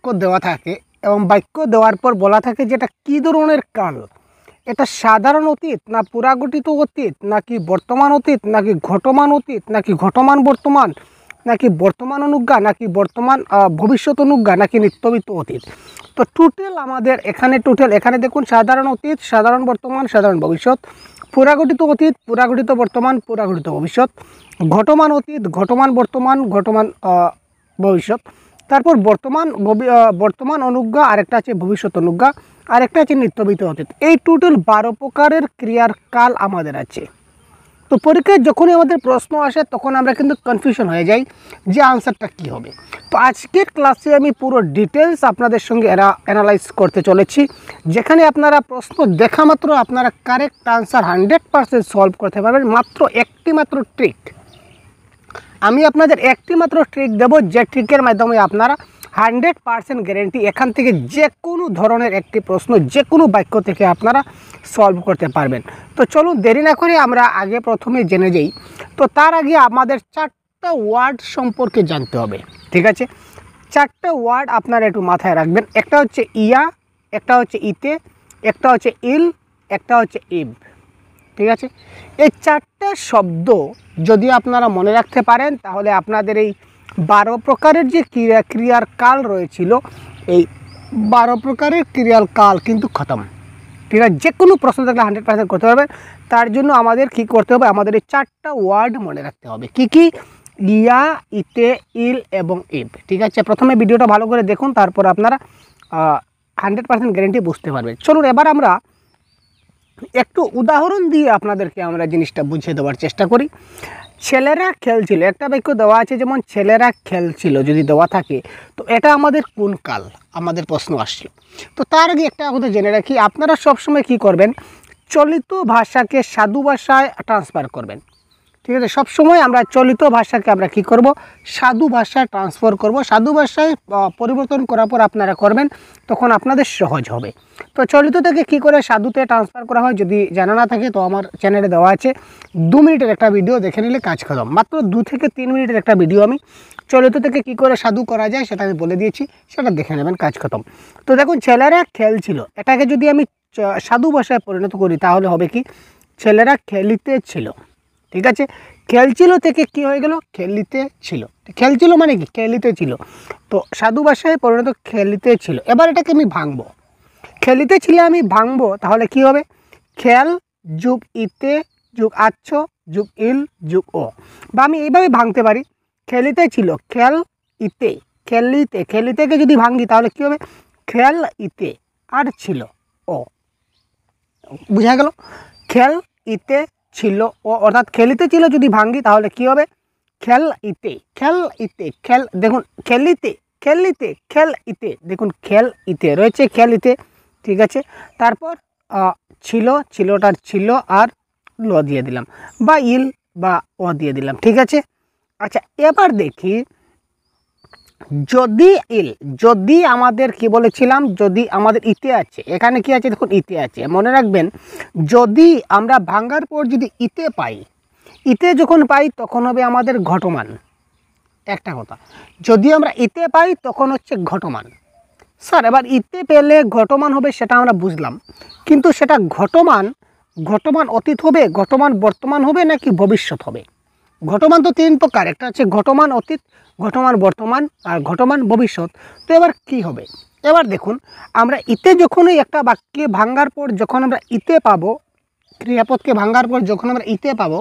বাক্য দেওয়া থাকে এবং বাক্য দেওয়ার পর বলা থাকে যে এটা কী ধরনের কাল, এটা সাধারণ অতীত না পুরাগঠিত অতীত নাকি বর্তমান অতীত নাকি ঘটমান অতীত নাকি ঘটমান বর্তমান নাকি বর্তমান অনুজ্ঞা নাকি বর্তমান ভবিষ্যৎ অনুজ্ঞা নাকি নিত্যবিত্ত অতীত। তো টোটাল আমাদের এখানে দেখুন সাধারণ অতীত, সাধারণ বর্তমান, সাধারণ ভবিষ্যৎ, পুরাগঠিত অতীত, পুরাগঠিত বর্তমান, পুরাগঠিত ভবিষ্যৎ, ঘটমান অতীত, ঘটমান বর্তমান, ঘটমান ভবিষ্যৎ, তারপর বর্তমান অনুজ্ঞা, আরেকটা আছে ভবিষ্যৎ অনুজ্ঞা, আরেকটা আছে নিত্যবিত্ত অতীত। এই টোটাল 12 প্রকারের ক্রিয়ার কাল আমাদের আছে। তো পরীক্ষায় যখনই আমাদের প্রশ্ন আসে তখন আমরা কিন্তু কনফিউশন হয়ে যাই যে আনসারটা কী হবে। তো আজকের ক্লাসে আমি পুরো ডিটেলস আপনাদের সঙ্গে অ্যানালাইজ করতে চলেছি, যেখানে আপনারা প্রশ্ন দেখা মাত্র আপনারা কারেক্ট আনসার 100% সলভ করতে পারবেন। মাত্র একটি মাত্র ট্রিক, আমি আপনাদের একটি মাত্র ট্রিক দেবো, যে ট্রিকের মাধ্যমে আপনারা 100% গ্যারেন্টি এখান থেকে যে কোনো ধরনের একটি প্রশ্ন যে কোনো বাক্য থেকে আপনারা সলভ করতে পারবেন। তো চলুন দেরি না করে আমরা প্রথমে জেনে যাই। তো তার আগে আমাদের 4টা ওয়ার্ড সম্পর্কে জানতে হবে, ঠিক আছে? 4টা ওয়ার্ড আপনারা একটু মাথায় রাখবেন। একটা হচ্ছে ইয়া, একটা হচ্ছে ইতে, একটা হচ্ছে ইল, একটা হচ্ছে ইব, ঠিক আছে? এই 4টা শব্দ যদি আপনারা মনে রাখতে পারেন তাহলে আপনাদের এই 12 প্রকারের যে ক্রিয়ার কাল রয়েছিল, এই 12 প্রকারের ক্রিয়ার কাল কিন্তু খতম, ঠিক আছে? যে কোনো প্রশ্ন থাকলে 100% করতে পারবেন। তার জন্য আমাদের কি করতে হবে, আমাদের এই 4টা ওয়ার্ড মনে রাখতে হবে। কি কি? ইয়া, ইতে, ইল এবং ইব, ঠিক আছে? প্রথমে ভিডিওটা ভালো করে দেখুন, তারপর আপনারা 100% গ্যারেন্টি বুঝতে পারবেন। চলুন এবার আমরা একটু উদাহরণ দিয়ে আপনাদেরকে আমরা জিনিসটা বুঝিয়ে দেওয়ার চেষ্টা করি। ছেলেরা খেলছিল, একটা বাক্য দেওয়া আছে, যেমন ছেলেরা খেলছিল যদি দেওয়া থাকে, তো এটা আমাদের কোন কাল আমাদের প্রশ্ন আসছে। তো তার আগে একটা কথা জেনে রাখি, আপনারা সবসময় কি করবেন, চলিত ভাষাকে সাধু ভাষায় ট্রান্সফার করবেন, ঠিক আছে? সবসময় আমরা চলিত ভাষাকে আমরা কি করব, সাধু ভাষায় ট্রান্সফার করব। সাধু ভাষায় পরিবর্তন করার পর আপনারা করবেন, তখন আপনাদের সহজ হবে। তো চলিত থেকে কি করে সাধুতে ট্রান্সফার করা হয় যদি জানা না থাকে, তো আমার চ্যানেলে দেওয়া আছে 2 মিনিটের একটা ভিডিও, দেখে নিলে কাজ খতম। মাত্র 2 থেকে 3 মিনিটের একটা ভিডিও আমি চলিত থেকে কি করে সাধু করা যায় সেটা আমি বলে দিয়েছি, সেটা দেখে নেবেন, কাজ খতম। তো দেখুন ছেলেরা খেলছিল, এটাকে যদি আমি সাধু ভাষায় পরিণত করি তাহলে হবে কি, ছেলেরা খেলিতে ছিল, ঠিক আছে? খেলছিল থেকে কি হয়ে গেল, খেলিতে ছিল। খেলছিল মানে কি, খেলিতে ছিল। তো সাধু ভাষায় পরিণত খেলিতে ছিল। এবার এটাকে আমি ভাঙবো, খেলিতে ছিল আমি ভাঙবো, তাহলে কি হবে, খেল যুগ ইতে যুগ আচ্ছ যুগ ইল যুগ ও। বা আমি এইভাবে ভাঙতে পারি, খেলিতে ছিল, খেল ইতে, খেলিতে, খেলিতেকে যদি ভাঙি তাহলে কি হবে, খেল ইতে আর ছিল ও। বুঝা গেল? খেল ইতে ছিল ও, অর্থাৎ খেলিতে ছিল যদি ভাঙি তাহলে কি হবে, খেল ইতে, খেল ইতে, খেল, দেখুন খেলিতে, খেলিতে, খেল ইতে, দেখুন খেল ইতে রয়েছে, খেল ইতে, ঠিক আছে? তারপর ছিল, ছিলটার ছিল আর ল দিয়ে দিলাম, বা ইল বা ও দিয়ে দিলাম, ঠিক আছে? আচ্ছা এবার দেখি, যদি ইল, যদি আমাদের কি বলেছিলাম, যদি আমাদের ইতে আছে, এখানে কি আছে দেখুন ইতে আছে, মনে রাখবেন যদি আমরা ভাঙার পর যদি ইতে পাই, ইতে যখন পাই তখন হবে আমাদের ঘটমান। একটা কথা, যদি আমরা ইতে পাই তখন হচ্ছে ঘটমান। স্যার এবার ইতে পেলে ঘটমান হবে সেটা আমরা বুঝলাম, কিন্তু সেটা ঘটমান অতীত হবে, ঘটমান বর্তমান হবে নাকি ভবিষ্যৎ হবে? ঘটমান তো 3 প্রকার, একটা হচ্ছে ঘটমান অতীত, ঘটমান বর্তমান আর ঘটমান ভবিষ্যৎ। তো এবার কি হবে, এবার দেখুন আমরা ইতে যখনই একটা বাক্যে ভাঙার পর যখন আমরা ইতে পাবো, ক্রিয়াপদকে ভাঙার পর যখন আমরা ইতে পাবো,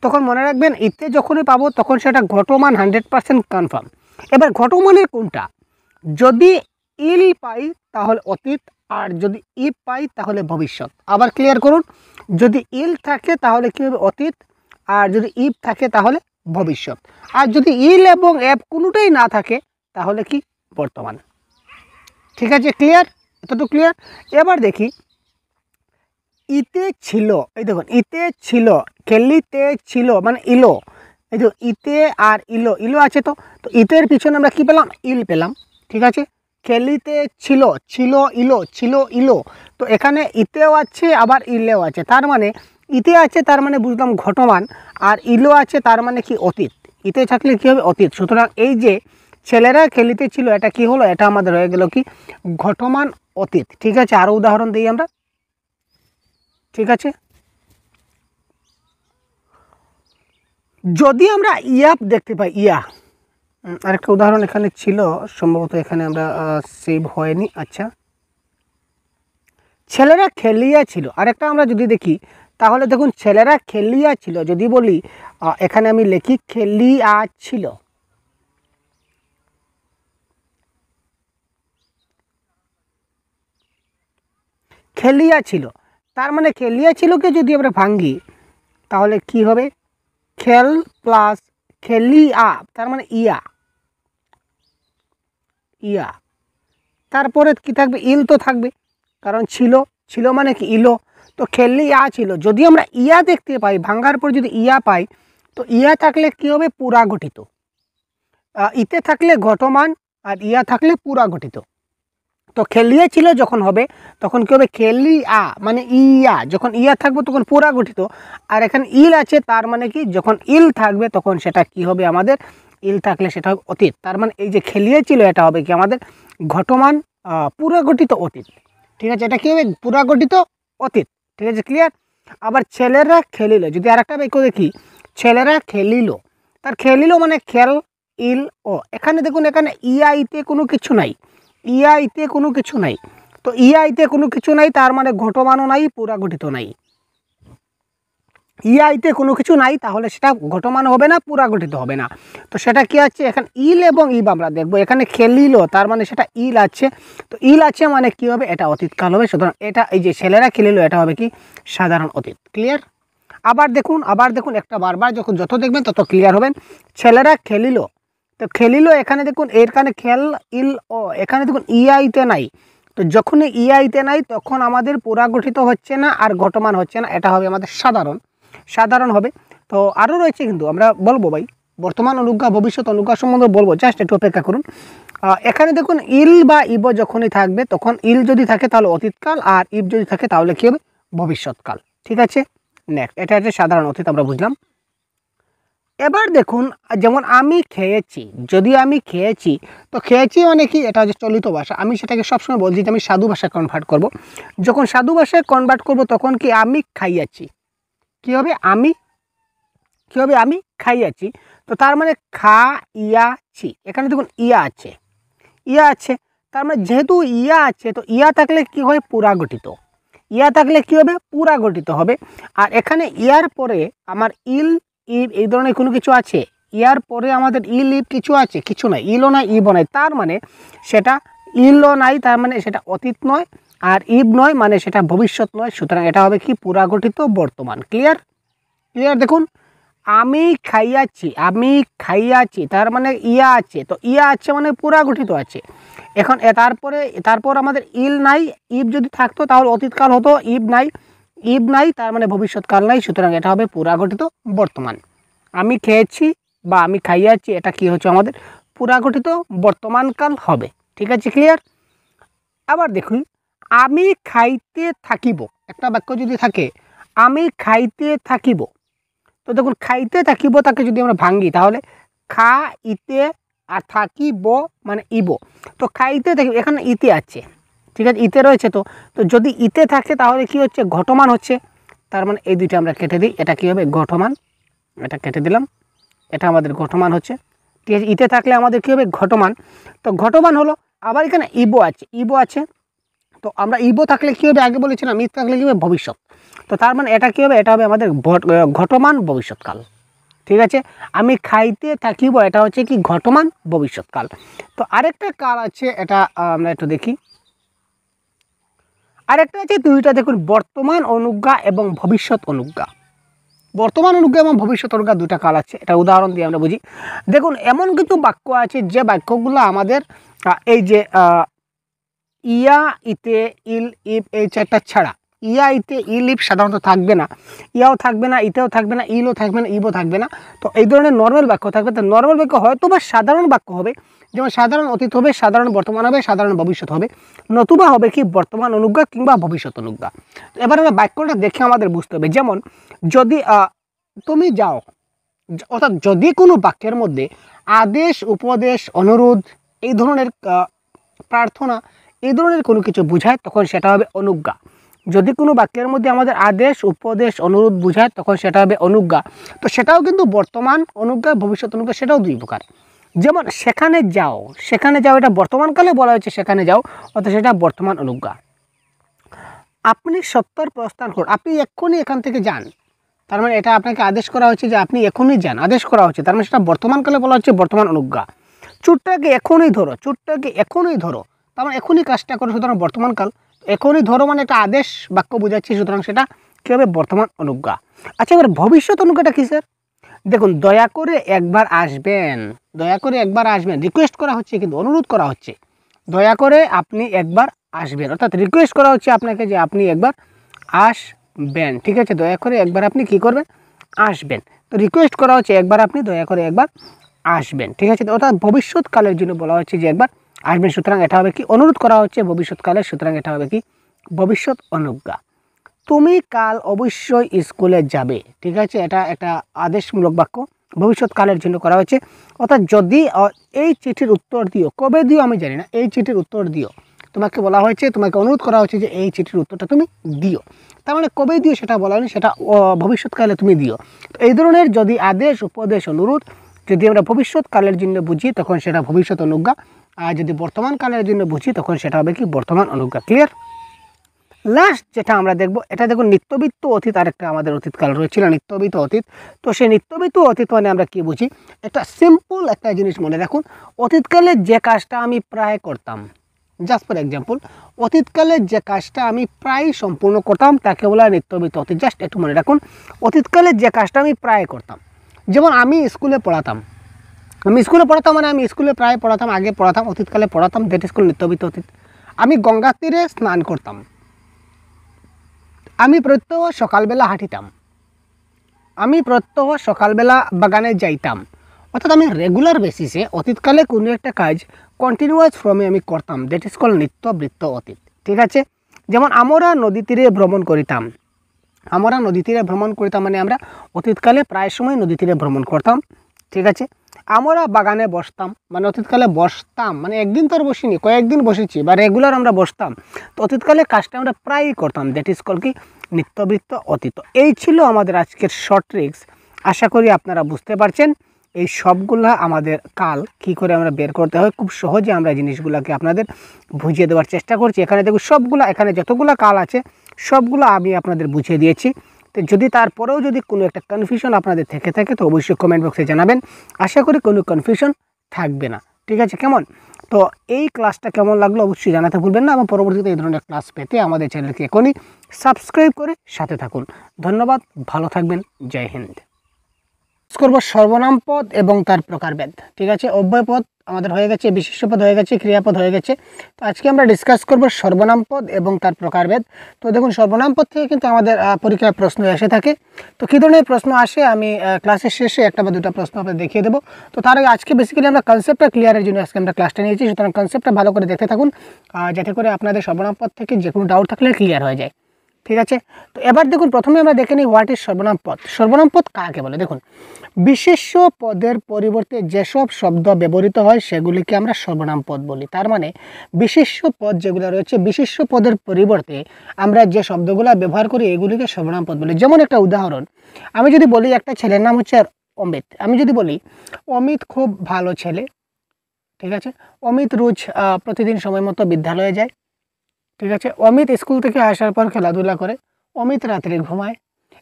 তখন মনে রাখবেন ইতে যখনই পাবো তখন সেটা ঘটমান 100% কনফার্ম। এবার ঘটমানের কোনটা, যদি ইল পাই তাহলে অতীত, আর যদি ইব পাই তাহলে ভবিষ্যৎ। আবার ক্লিয়ার করুন, যদি ইল থাকে তাহলে কী হবে, অতীত, আর যদি ইব থাকে তাহলে ভবিষ্যৎ, আর যদি ইল এবং এব কোনোটাই না থাকে তাহলে কি, বর্তমান। ঠিক আছে, ক্লিয়ার? এতটুকু ক্লিয়ার? এবার দেখি ইতে ছিল, এই দেখুন ইতে ছিল, খেলিতে ছিল মানে ইলো, এই যে ইতে আর ইলো, ইলো আছে, তো ইতের পিছনে আমরা কি পেলাম, ইল পেলাম, ঠিক আছে? খেলিতে ছিল, ছিল ইলো, ছিল ইলো, তো এখানে ইতেও আছে আবার ইলেও আছে, তার মানে ইতে আছে তার মানে বুঝলাম ঘটমান, আর ইলো আছে তার মানে কি, অতীত। ইতে থাকলে কী হবে, অতীত। সুতরাং এই যে ছেলেরা খেলিতেছিল, এটা কি হলো, এটা আমাদের হয়ে গেল কি ঘটমান অতীত। ঠিক আছে, আরও উদাহরণ দিই আমরা। ঠিক আছে, যদি আমরা ইয়া দেখতে পাই, ইয়া আরেকটা উদাহরণ এখানে ছিল, সম্ভবত এখানে আমরা সেভ হয়নি। আচ্ছা, ছেলেরা খেলিয়াছিল, আরেকটা আমরা যদি দেখি তাহলে দেখুন ছেলেরা খেলিয়াছিল, যদি বলি এখানে আমি লিখি খেলিয়াছিল, খেলিয়াছিল, তার মানে খেলিয়াছিলকে যদি আমরা ভাঙ্গি তাহলে কি হবে, খেল প্লাস খেলিয়া, তার মানে ইয়া, ইয়া, তারপরে কি থাকবে, ইল তো থাকবে, কারণ ছিল, ছিল মানে কি ইলো, তো খেলিয়া ছিল। যদি আমরা ইয়া দেখতে পাই, ভাঙ্গার পর যদি ইয়া পাই, তো ইয়া থাকলে কি হবে, পুরা গঠিত, ইতে থাকলে ঘটমান, আর ইয়া থাকলে পুরা গঠিত। তো খেলিয়েছিল যখন হবে তখন কি হবে, খেলিয়া মানে ইয়া, যখন ইয়া থাকবে তখন পুরা গঠিত, আর এখানে ইল আছে, তার মানে কি যখন ইল থাকবে তখন সেটা কি হবে আমাদের, ইল থাকলে সেটা হবে অতীত। তার মানে এই যে খেলিয়েছিল এটা হবে কি আমাদের ঘটমান পুরা গঠিত অতীত। ঠিক আছে, এটা কি হবে, পুরা গঠিত অতীত। ঠিক আছে, ক্লিয়ার। আবার ছেলেরা খেলিল, যদি আরেকটা বাক্য দেখি, ছেলেরা খেলিল, তার খেলিল মানে খেল, ইল ও, এখানে দেখুন এখানে ইতে কোনো কিছু নাই, ইতে কোনো কিছু নাই, তো ইতে কোনো কিছু নাই, তার মানে ঘটমানও নাই, পুরা গঠিত নাই। ইতে কোনো কিছু নাই, তাহলে সেটা ঘটমান হবে না, পুরা গঠিত হবে না। তো সেটা কি আছে, এখানে ইল এবং ইব আমরা দেখবো, এখানে খেলিল তার মানে সেটা ইল আছে, তো ইল আছে মানে কি হবে, এটা অতীতকাল হবে। সুতরাং এটা এই যে ছেলেরা খেলিল এটা হবে কি সাধারণ অতীত। ক্লিয়ার। আবার দেখুন একটা বারবার যখন যত দেখবেন তত ক্লিয়ার হবেন। ছেলেরা খেলিল, তো খেলিল, এখানে দেখুন এখানে খেল ইল ও, এখানে দেখুন ইতে নাই, তো যখন ইতে নাই তখন আমাদের পুরা গঠিত হচ্ছে না আর ঘটমান হচ্ছে না, এটা হবে আমাদের সাধারণ হবে। তো আরও রয়েছে, কিন্তু আমরা বলবো ভাই বর্তমান অনুজ্ঞা ভবিষ্যৎ অনুজ্ঞা সম্বন্ধে বলবো, জাস্ট একটু অপেক্ষা করুন। এখানে দেখুন ইল বা ইব যখনই থাকবে তখন ইল যদি থাকে তাহলে অতীতকাল, আর ইব যদি থাকে তাহলে কী হবে, ভবিষ্যৎকাল। ঠিক আছে, নেক্সট, এটা হচ্ছে সাধারণ অতীত আমরা বুঝলাম। এবার দেখুন, যেমন আমি খেয়েছি, যদি আমি খেয়েছি, তো খেয়েছি মানে কি, এটা হচ্ছে চলিত ভাষা, আমি সেটাকে সবসময় বলছি যে আমি সাধু ভাষায় কনভার্ট করব। যখন সাধু ভাষায় কনভার্ট করব তখন কি আমি খাইয়াছি, কী হবে, আমি খাইয়াছি, তো তার মানে খাইয়াছি, এখানে দেখুন ইয়া আছে, তার মানে যেহেতু ইয়া আছে, তো ইয়া থাকলে কি হয়, পুরা গঠিত, ইয়া থাকলে কি হবে, পুরা গঠিত হবে। আর এখানে ইয়ার পরে আমার ইল ইব এই ধরনের কোনো কিছু আছে, ইয়ার পরে আমাদের ইল ইব কিছু আছে, কিছু নাই, ইলও নাই ইবও নাই, তার মানে সেটা ইলও নাই, তার মানে সেটা অতীত নয়, আর ইব নয় মানে সেটা ভবিষ্যৎ নয়। সুতরাং এটা হবে কি পুরা গঠিত বর্তমান। ক্লিয়ার। দেখুন আমি খাইয়াছি, তার মানে ইয়া আছে, তো ইয়া আছে মানে পুরা গঠিত আছে। এখন তারপর আমাদের ইল নাই, ইব যদি থাকতো তাহলে অতীতকাল হতো, ইব নাই তার মানে ভবিষ্যৎকাল নাই। সুতরাং এটা হবে পুরা গঠিত বর্তমান। আমি খেয়েছি বা আমি খাইয়াছি, এটা কি হচ্ছে আমাদের পুরা গঠিত বর্তমানকাল হবে। ঠিক আছে, ক্লিয়ার। আবার দেখুন আমি খাইতে থাকিব, একটা বাক্য যদি থাকে আমি খাইতে থাকিব, তো দেখুন খাইতে থাকিব তাকে যদি আমরা ভাঙ্গি তাহলে খাইতে আর থাকিব মানে ইব, তো খাইতে থাকিব, এখানে ইতে আছে, ঠিক আছে, ইতে রয়েছে, তো যদি ইতে থাকে তাহলে কি হচ্ছে, ঘটমান হচ্ছে, তার মানে এই দুইটা আমরা কেটে দিই, এটা কি হবে ঘটমান, এটা কেটে দিলাম, এটা আমাদের ঘটমান হচ্ছে। ঠিক আছে, ইতে থাকলে আমাদের কী হবে, ঘটমান, তো ঘটমান হলো। আবার এখানে ইবো আছে, তো আমরা ইবো থাকলে কী হবে, আগে বলেছিলাম ইব থাকলে কী হবে, ভবিষ্যৎ, তো তার মানে এটা কী হবে, এটা হবে আমাদের ঘটমান ভবিষ্যৎকাল। ঠিক আছে, আমি খাইতে থাকিব, এটা হচ্ছে কি ঘটমান ভবিষ্যৎকাল। তো আরেকটা কাল আছে, এটা আমরা একটু দেখি, আরেকটা আছে দুইটা, দেখুন বর্তমান অনুজ্ঞা এবং ভবিষ্যৎ অনুজ্ঞা। বর্তমান অনুজ্ঞা এবং ভবিষ্যৎ অনুজ্ঞা দুটা কাল আছে, এটা উদাহরণ দিয়ে আমরা বুঝি। দেখুন এমন কিছু বাক্য আছে যে বাক্যগুলো আমাদের এই যে ইয়া ইতে ইল ইব এই চারটা ছাড়া, ইয়া ইতে ইল ইব সাধারণত থাকবে না, ইয়াও থাকবে না, ইতেও থাকবে না, ইলও থাকবে না, ইবও থাকবে না, তো এই ধরনের নর্মাল বাক্য থাকবে। তো নর্মাল বাক্য হয়তো বা সাধারণ বাক্য হবে, যেমন সাধারণ অতীত হবে, সাধারণ বর্তমান হবে, সাধারণ ভবিষ্যৎ হবে, নতুবা হবে কি বর্তমান অনুজ্ঞা কিংবা ভবিষ্যৎ অনুজ্ঞা। তো এবার আমরা বাক্যটা দেখে আমাদের বুঝতে হবে, যেমন যদি তুমি যাও, অর্থাৎ যদি কোনো বাক্যের মধ্যে আদেশ, উপদেশ, অনুরোধ, এই ধরনের প্রার্থনা, এই ধরনের কোনো কিছু বোঝায় তখন সেটা হবে অনুজ্ঞা। যদি কোনো বাক্যের মধ্যে আমাদের আদেশ, উপদেশ, অনুরোধ বোঝায় তখন সেটা হবে অনুজ্ঞা। তো সেটাও কিন্তু বর্তমান অনুজ্ঞা, ভবিষ্যৎ অনুজ্ঞা, সেটাও দুই প্রকার। যেমন সেখানে যাও, সেখানে যাও এটা বর্তমানকালে বলা হয়েছে সেখানে যাও, অর্থাৎ সেটা বর্তমান অনুজ্ঞা। আপনি সত্তর প্রস্থান করুন, আপনি এক্ষুনি এখান থেকে যান, তার মানে এটা আপনাকে আদেশ করা হচ্ছে যে আপনি এখনই যান, আদেশ করা হচ্ছে, তার মানে সেটা বর্তমানকালে বলা হচ্ছে বর্তমান অনুজ্ঞা। চুরটাকে এখনই ধরো, চুরটাকে এখনই ধরো, তার মানে এখনই কাজটা করো, সুতরাং বর্তমানকাল। এখনই ধরো মানে একটা আদেশ বাক্য বোঝাচ্ছি, সুতরাং সেটা কী হবে? বর্তমান অনুজ্ঞা। আচ্ছা, এবার ভবিষ্যৎ অনুজ্ঞাটা কী স্যার? দেখুন, দয়া করে একবার আসবেন, দয়া করে একবার আসবেন, রিকোয়েস্ট করা হচ্ছে, কিন্তু অনুরোধ করা হচ্ছে, দয়া করে আপনি একবার আসবেন, অর্থাৎ রিকোয়েস্ট করা হচ্ছে আপনাকে যে আপনি একবার আসবেন। ঠিক আছে, দয়া করে একবার আপনি কী করবেন? আসবেন। তো রিকোয়েস্ট করা হচ্ছে একবার আপনি দয়া করে একবার আসবেন। ঠিক আছে, অর্থাৎ ভবিষ্যৎকালের জন্য বলা হচ্ছে যে একবার আসবেন, সুতরাং এটা হবে কি? অনুরোধ করা হচ্ছে ভবিষ্যৎকালে, সুতরাং এটা হবে কি? ভবিষ্যৎ অনুজ্ঞা। তুমি কাল অবশ্যই স্কুলে যাবে। ঠিক আছে, এটা একটা আদেশমূলক বাক্য, ভবিষ্যৎকালের জন্য করা হয়েছে। অর্থাৎ যদি এই চিঠির উত্তর দিও, কবে দিও আমি জানি না, এই চিঠির উত্তর দিও, তোমাকে বলা হয়েছে, তোমাকে অনুরোধ করা হচ্ছে যে এই চিঠির উত্তরটা তুমি দিও, তার মানে কবে দিও সেটা বলা হয়নি, সেটা ভবিষ্যৎকালে তুমি দিও। তো এই ধরনের যদি আদেশ, উপদেশ, অনুরোধ যদি আমরা ভবিষ্যৎকালের জন্য বুঝি তখন সেটা ভবিষ্যৎ অনুজ্ঞা, আর যদি বর্তমান কালের জন্য বুঝি তখন সেটা হবে কি? বর্তমান অনুজ্ঞা। ক্লিয়ার? লাস্ট যেটা আমরা দেখব, এটা দেখুন নিত্যবিত্ত অতীত, আরেকটা আমাদের অতীতকাল রয়েছিল নিত্যবিত্ত অতীত। তো সেই নিত্যবিত্ত অতীত মানে আমরা কি বুঝি? একটা সিম্পল একটা জিনিস মনে রাখুন, অতীতকালে যে কাজটা আমি প্রায় করতাম, জাস্ট ফর এক্সাম্পল, অতীতকালে যে কাজটা আমি প্রায় সম্পূর্ণ করতাম তাকে বলা হয় নিত্যবিত্ত অতীত। জাস্ট একটু মনে রাখুন, অতীতকালে যে কাজটা আমি প্রায় করতাম, যেমন আমি স্কুলে পড়াতাম, আমি স্কুলে পড়াতাম মানে আমি স্কুলে প্রায় পড়াতাম, আগে পড়াতাম, অতীতকালে পড়াতাম, দ্যাট ইজ কল্ড নিত্যবিত্ত অতীত। আমি গঙ্গার তীরে স্নান করতাম, আমি প্রত্যহ সকালবেলা হাঁটিতাম, আমি প্রত্যহ সকালবেলা বাগানে যাইতাম, অর্থাৎ আমি রেগুলার বেসিসে অতীতকালে কোনো একটা কাজ কন্টিনিউয়াস ফর্মে আমি করতাম, দ্যাট ইজ কল্ড নিত্যবৃত্ত অতীত। ঠিক আছে, যেমন আমরা নদী তীরে ভ্রমণ করিতাম, আমরা নদী তীরে ভ্রমণ করতাম মানে আমরা অতীতকালে প্রায় সময় নদী তীরে ভ্রমণ করতাম। ঠিক আছে, আমরা বাগানে বসতাম, মানে অতীতকালে বসতাম মানে একদিন তো আর বসিনি, কয়েকদিন বসেছি, বা রেগুলার আমরা বসতাম, তো অতীতকালে কাজটা আমরা প্রায়ই করতাম, দ্যাট ইজ কল কি? নিত্যবৃত্ত অতীত। এই ছিল আমাদের আজকের শর্ট ট্রিক্স। আশা করি আপনারা বুঝতে পারছেন এই সবগুলা আমাদের কাল কি করে আমরা বের করতে হয়। খুব সহজে আমরা জিনিসগুলোকে আপনাদের বুঝিয়ে দেওয়ার চেষ্টা করছি। এখানে দেখুন সবগুলা, এখানে যতগুলো কাল আছে সবগুলো আমি আপনাদের বুঝিয়ে দিয়েছি। তো যদি তারপরেও যদি কোনো একটা কনফিউশন আপনাদের থেকে থাকে তো অবশ্যই কমেন্ট বক্সে জানাবেন, আশা করি কোনো কনফিউশন থাকবে না। ঠিক আছে, কেমন? তো এই ক্লাসটা কেমন লাগলো অবশ্যই জানাতে ভুলবেন না, এবং পরবর্তীতে এই ধরনের ক্লাস পেতে আমাদের চ্যানেলকে এখনই সাবস্ক্রাইব করে সাথে থাকুন। ধন্যবাদ, ভালো থাকবেন, জয় হিন্দ। করব সর্বনাম পদ এবং তার প্রকারভেদ। ঠিক আছে, অব্যয় পদ আমাদের হয়ে গেছে, বিশেষ্য পদ হয়ে গেছে, ক্রিয়াপদ হয়ে গেছে। তো আজকে আমরা ডিসকাস করব সর্বনাম পদ এবং তার প্রকারভেদ। তো দেখুন, সর্বনাম পদ থেকে কিন্তু আমাদের পরীক্ষায় প্রশ্ন এসে থাকে। তো কী ধরনের প্রশ্ন আসে আমি ক্লাসের শেষে একটা বা দুটো প্রশ্ন আপনাদের দেখিয়ে দেবো। তো তার আগে আজকে বেসিক্যালি আমরা কনসেপ্টটা ক্লিয়ারের জন্য আজকে আমরা ক্লাসটা নিয়েছি, সুতরাং কনসেপ্টটা ভালো করে দেখতে থাকুন, যাতে করে আপনাদের সর্বনাম পদ থেকে যে কোনো ডাউট থাকলে ক্লিয়ার হয়ে যায়। ঠিক আছে, তো এবার দেখুন প্রথমে আমরা দেখে নিই হোয়াট ইজ সর্বনাম পদ। সর্বনাম পদ কাকে বলে? দেখুন, বিশেষ্য পদের পরিবর্তে যেসব শব্দ ব্যবহৃত হয় সেগুলিকে আমরা সর্বনাম পদ বলি। তার মানে বিশেষ্য পদ যেগুলো রয়েছে, বিশেষ্য পদের পরিবর্তে আমরা যে শব্দগুলো ব্যবহার করি এগুলিকে সর্বনাম পদ বলি। যেমন একটা উদাহরণ, আমি যদি বলি একটা ছেলের নাম হচ্ছে অমিত, আমি যদি বলি অমিত খুব ভালো ছেলে। ঠিক আছে, অমিত রোজ প্রতিদিন সময় মতো বিদ্যালয়ে যায়। ঠিক আছে, অমিত স্কুল থেকে আসার পর খেলাধুলা করে, অমিত রাত্রে ঘুমায়।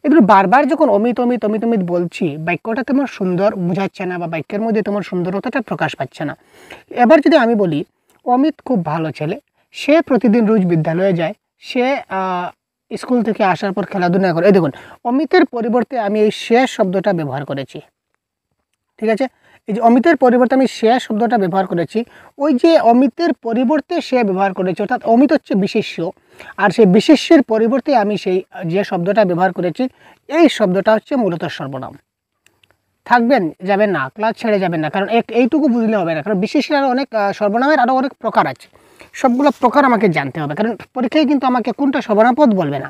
এগুলো বারবার যখন অমিত অমিত অমিত অমিত বলছি, বাক্যটা তেমন সুন্দর বোঝাচ্ছে না, বা বাক্যের মধ্যে তোমার সুন্দরতাটা প্রকাশ পাচ্ছে না। এবার যদি আমি বলি অমিত খুব ভালো ছেলে, সে প্রতিদিন রোজ বিদ্যালয়ে যায়, সে স্কুল থেকে আসার পর খেলাধুলা করে, এই দেখুন অমিতের পরিবর্তে আমি এই সে শব্দটা ব্যবহার করেছি। ঠিক আছে, এই যে অমিতের পরিবর্তে আমি সে শব্দটা ব্যবহার করেছি, ওই যে অমিতের পরিবর্তে সে ব্যবহার করেছি, অর্থাৎ অমিত হচ্ছে বিশেষ্য, আর সেই বিশেষ্যের পরিবর্তে আমি সেই যে শব্দটা ব্যবহার করেছি এই শব্দটা হচ্ছে মূলত সর্বনাম। থাকবেন, যাবেন না, ক্লাস ছেড়ে যাবেন না, কারণ এইটুকু বুঝলে হবে না, কারণ বিশেষ্যের আরও অনেক সর্বনামের আরও অনেক প্রকার আছে, সবগুলো প্রকার আমাকে জানতে হবে, কারণ পরীক্ষায় কিন্তু আমাকে কোনটা সর্বনাম পদ বলবে না,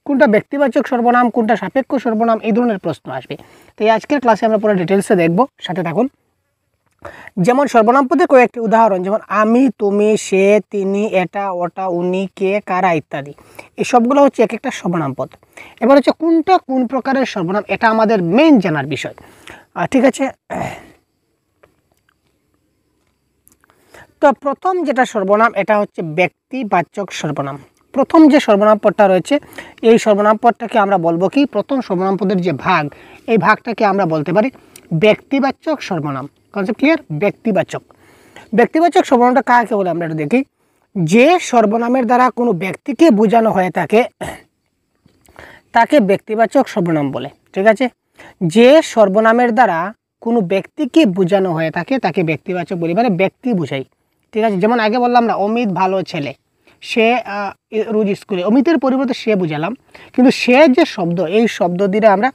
কোনটা ব্যক্তিবাচক সর্বনাম, কোনটা সাপেক্ষ সর্বনাম, এই ধরনের প্রশ্ন আসবে। তো এই আজকের ক্লাসে আমরা পুরো ডিটেলসে দেখব, সাথে থাকুন। যেমন সর্বনাম পদের কয়েকটি উদাহরণ, যেমন আমি, তুমি, সে, তিনি, এটা, ওটা, উনি, কে, কারা ইত্যাদি। এই সবগুলো হচ্ছে এক একটা সর্বনাম পদ। এবার হচ্ছে কোনটা কোন প্রকারের সর্বনাম, এটা আমাদের মেইন জানার বিষয়। ঠিক আছে, তো প্রথম যেটা সর্বনাম এটা হচ্ছে ব্যক্তিবাচক সর্বনাম। প্রথম যে সর্বনাম পদটা রয়েছে এই সর্বনাম পদটাকে আমরা বলবো কি, প্রথম সর্বনাম পদের যে ভাগ এই ভাগটাকে আমরা বলতে পারি ব্যক্তিবাচক সর্বনাম। Concept clear? ব্যক্তিবাচক। ব্যক্তিবাচক সর্বনামটা কাকে বলে আমরা একটু দেখি। যে সর্বনামের দ্বারা কোনো ব্যক্তিকে বোঝানো হয়ে থাকে তাকে ব্যক্তিবাচক সর্বনাম বলে। ঠিক আছে, যে সর্বনামের দ্বারা কোনো ব্যক্তিকে বোঝানো হয়ে থাকে তাকে ব্যক্তিবাচক বলি, মানে ব্যক্তি বোঝাই। ঠিক আছে, যেমন আগে বললাম না অমিত ভালো ছেলে, সে রোজ স্কুলে, অমিতের পরিবর্তে সে বুঝালাম, কিন্তু সে যে শব্দ এই শব্দ দিয়ে আমরা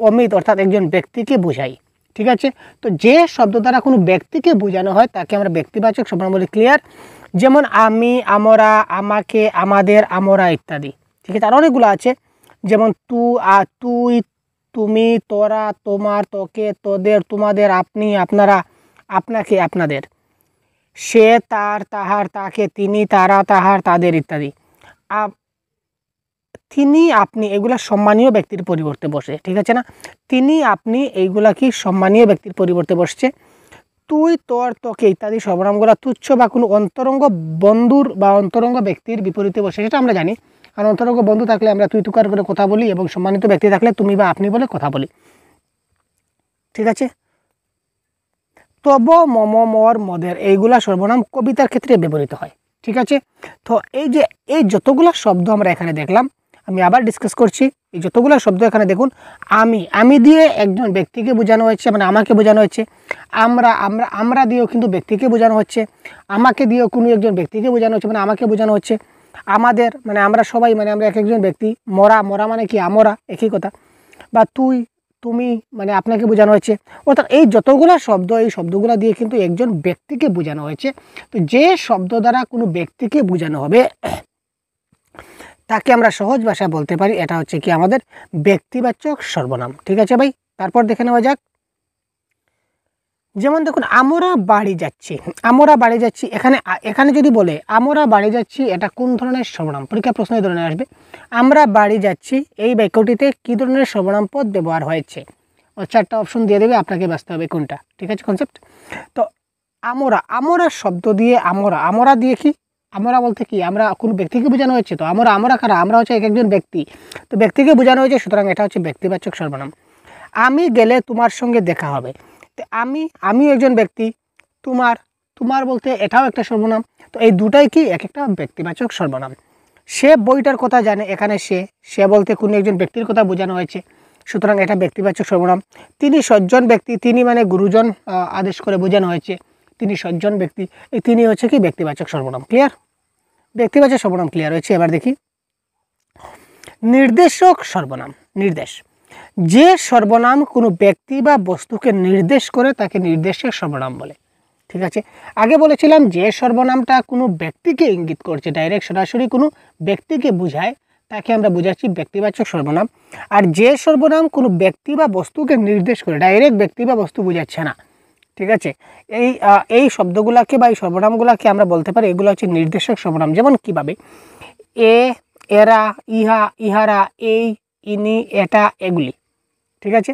অমিত অর্থাৎ একজন ব্যক্তিকে বোঝাই। ঠিক আছে, তো যে শব্দ দ্বারা কোনো ব্যক্তিকে বোঝানো হয় তাকে আমরা ব্যক্তিবাচক সর্বনাম বলি। ক্লিয়ার? যেমন আমি, আমরা, আমাকে, আমাদের, আমরা ইত্যাদি। ঠিক আছে, আর অনেকগুলো আছে, যেমন তুই, তুমি, তোরা, তোমার, তোকে, তোদের, তোমাদের, আপনি, আপনারা, আপনাকে, আপনাদের, সে, তার, তাহার, তাকে, তিনি, তারা, তাহার, তাদের ইত্যাদি। তিনি, আপনি এগুলা সম্মানীয় ব্যক্তির পরিবর্তে বসে। ঠিক আছে না, তিনি, আপনি এইগুলা কি সম্মানীয় ব্যক্তির পরিবর্তে বসছে। তুই, তোর, তোকে ইত্যাদি সর্বনামগুলা তুচ্ছ বা কোনো অন্তরঙ্গ বন্ধুর বা অন্তরঙ্গ ব্যক্তির বিপরীতে বসে, সেটা আমরা জানি। আর অন্তরঙ্গ বন্ধু থাকলে আমরা তুই তুকার করে কথা বলি, এবং সম্মানিত ব্যক্তি থাকলে তুমি বা আপনি বলে কথা বলি। ঠিক আছে, তব, মম, মর, মদের এইগুলা সর্বনাম কবিতার ক্ষেত্রে ব্যবহৃত হয়। ঠিক আছে, তো এই যতগুলো শব্দ আমরা এখানে দেখলাম, আমি আবার ডিসকাস করছি। এই যতগুলো শব্দ এখানে দেখুন, আমি দিয়ে একজন ব্যক্তিকে বোঝানো হয়েছে, মানে আমাকে বোঝানো হচ্ছে। আমরা দিয়েও কিন্তু ব্যক্তিকে বোঝানো হচ্ছে। আমাকে দিয়েও কোনো একজন ব্যক্তিকে বোঝানো হচ্ছে, মানে আমাকে বোঝানো হচ্ছে। আমাদের মানে আমরা সবাই, মানে আমরা এক একজন ব্যক্তি। মরা মানে কি আমরা, একই কথা। বা তুই, তুমি মানে আপনাকে বোঝানো হয়েছে। অর্থাৎ এই যতগুলো শব্দ এই শব্দগুলো দিয়ে কিন্তু একজন ব্যক্তিকে বোঝানো হয়েছে। তো যে শব্দ দ্বারা কোনো ব্যক্তিকে বোঝানো হবে তাকে আমরা সহজ ভাষায় বলতে পারি এটা হচ্ছে কি আমাদের ব্যক্তিবাচক সর্বনাম। ঠিক আছে ভাই, তারপর দেখে নেওয়া যাক। যেমন দেখুন আমরা বাড়ি যাচ্ছি, এখানে যদি বলে আমরা বাড়ি যাচ্ছি, এটা কোন ধরনের সর্বনাম? পরীক্ষা প্রশ্ন এই ধরনের আসবে। আমরা বাড়ি যাচ্ছি এই বাক্যটিতে কি ধরনের সর্বনাম পদ ব্যবহার হয়েছে? চারটা অপশন দিয়ে দেবে, আপনাকে বাঁচতে হবে কোনটা। ঠিক আছে কনসেপ্ট। তো আমরা শব্দ দিয়ে আমরা দিয়ে কি, আমরা বলতে কি আমরা কোনো ব্যক্তিকে বোঝানো হয়েছে। তো আমরা কারা? আমরা হচ্ছে এক একজন ব্যক্তি, তো ব্যক্তিকে বোঝানো হয়েছে, সুতরাং এটা হচ্ছে ব্যক্তিবাচক সর্বনাম। আমি গেলে তোমার সঙ্গে দেখা হবে, তো আমি একজন ব্যক্তি, তোমার বলতে এটাও একটা সর্বনাম। তো এই দুটাই কি এক একটা ব্যক্তিবাচক সর্বনাম। সে বইটার কথা জানে, এখানে সে বলতে কোনো একজন ব্যক্তির কথা বোঝানো হয়েছে, সুতরাং এটা ব্যক্তিবাচক সর্বনাম। তিনি সজ্জন ব্যক্তি, তিনি মানে গুরুজন আদেশ করে বোঝানো হয়েছে, তিনি সজ্জন ব্যক্তি, এই তিনি হচ্ছে কি ব্যক্তিবাচক সর্বনাম। ক্লিয়ার? ব্যক্তিবাচক সর্বনাম ক্লিয়ার হয়েছে। এবার দেখি নির্দেশক সর্বনাম। নির্দেশ, যে সর্বনাম কোনো ব্যক্তি বা বস্তুকে নির্দেশ করে তাকে নির্দেশক সর্বনাম বলে। ঠিক আছে, আগে বলেছিলাম যে সর্বনামটা কোনো ব্যক্তিকে ইঙ্গিত করছে, ডাইরেক্ট সরাসরি কোনো ব্যক্তিকে বোঝায়, তাকে আমরা বোঝাচ্ছি ব্যক্তিবাচক সর্বনাম। আর যে সর্বনাম কোনো ব্যক্তি বা বস্তুকে নির্দেশ করে, ডাইরেক্ট ব্যক্তি বা বস্তু বোঝাচ্ছে না। ঠিক আছে, এই শব্দগুলোকে বা এই সর্বনামগুলোকে আমরা বলতে পারি এগুলো হচ্ছে নির্দেশক সর্বনাম। যেমন কিভাবে? এরা, ইহা, ইহারা, এই, ইনি, এটা, এগুলি। ঠিক আছে,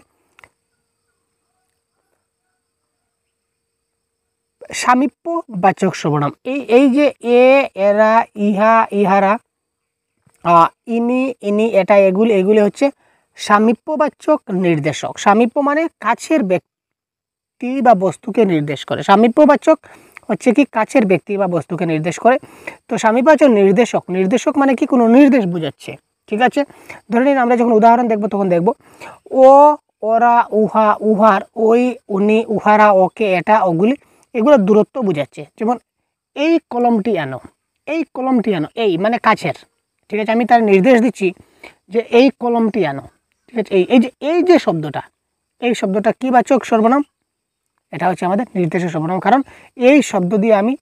সামীপ্য বাচক সর্বনাম, এই যে এরা, ইহা, ইহারা, ইনি, এটা, এগুলি হচ্ছে সামীপ্যবাচক নির্দেশক। সামীপ্য মানে কাছের ব্যক্তি বা বস্তুকে নির্দেশ করে। সামীপ্যবাচক হচ্ছে কি কাছের ব্যক্তি বা বস্তুকে নির্দেশ করে। তো সামীপ্যবাচক নির্দেশক মানে কি কোনো নির্দেশ বোঝাচ্ছে। ঠিক আছে, ধরে নিন আমরা যখন উদাহরণ দেখব তখন দেখব ও, ওরা, উহা, উহার, ওই, উনি, উহারা, ওকে, এটা, ওগুলি, এগুলো দূরত্ব বোঝাচ্ছে। যেমন এই কলমটি আনো, এই মানে কাছের। ঠিক আছে, আমি তার নির্দেশ দিচ্ছি যে এই কলমটি আনো। ঠিক আছে, এই যে শব্দটা, এই শব্দটা কি বাচক সর্বনাম? এটা হচ্ছে আমাদের নির্দেশক সর্বনাম। কারণ এই শব্দ দিয়ে আমি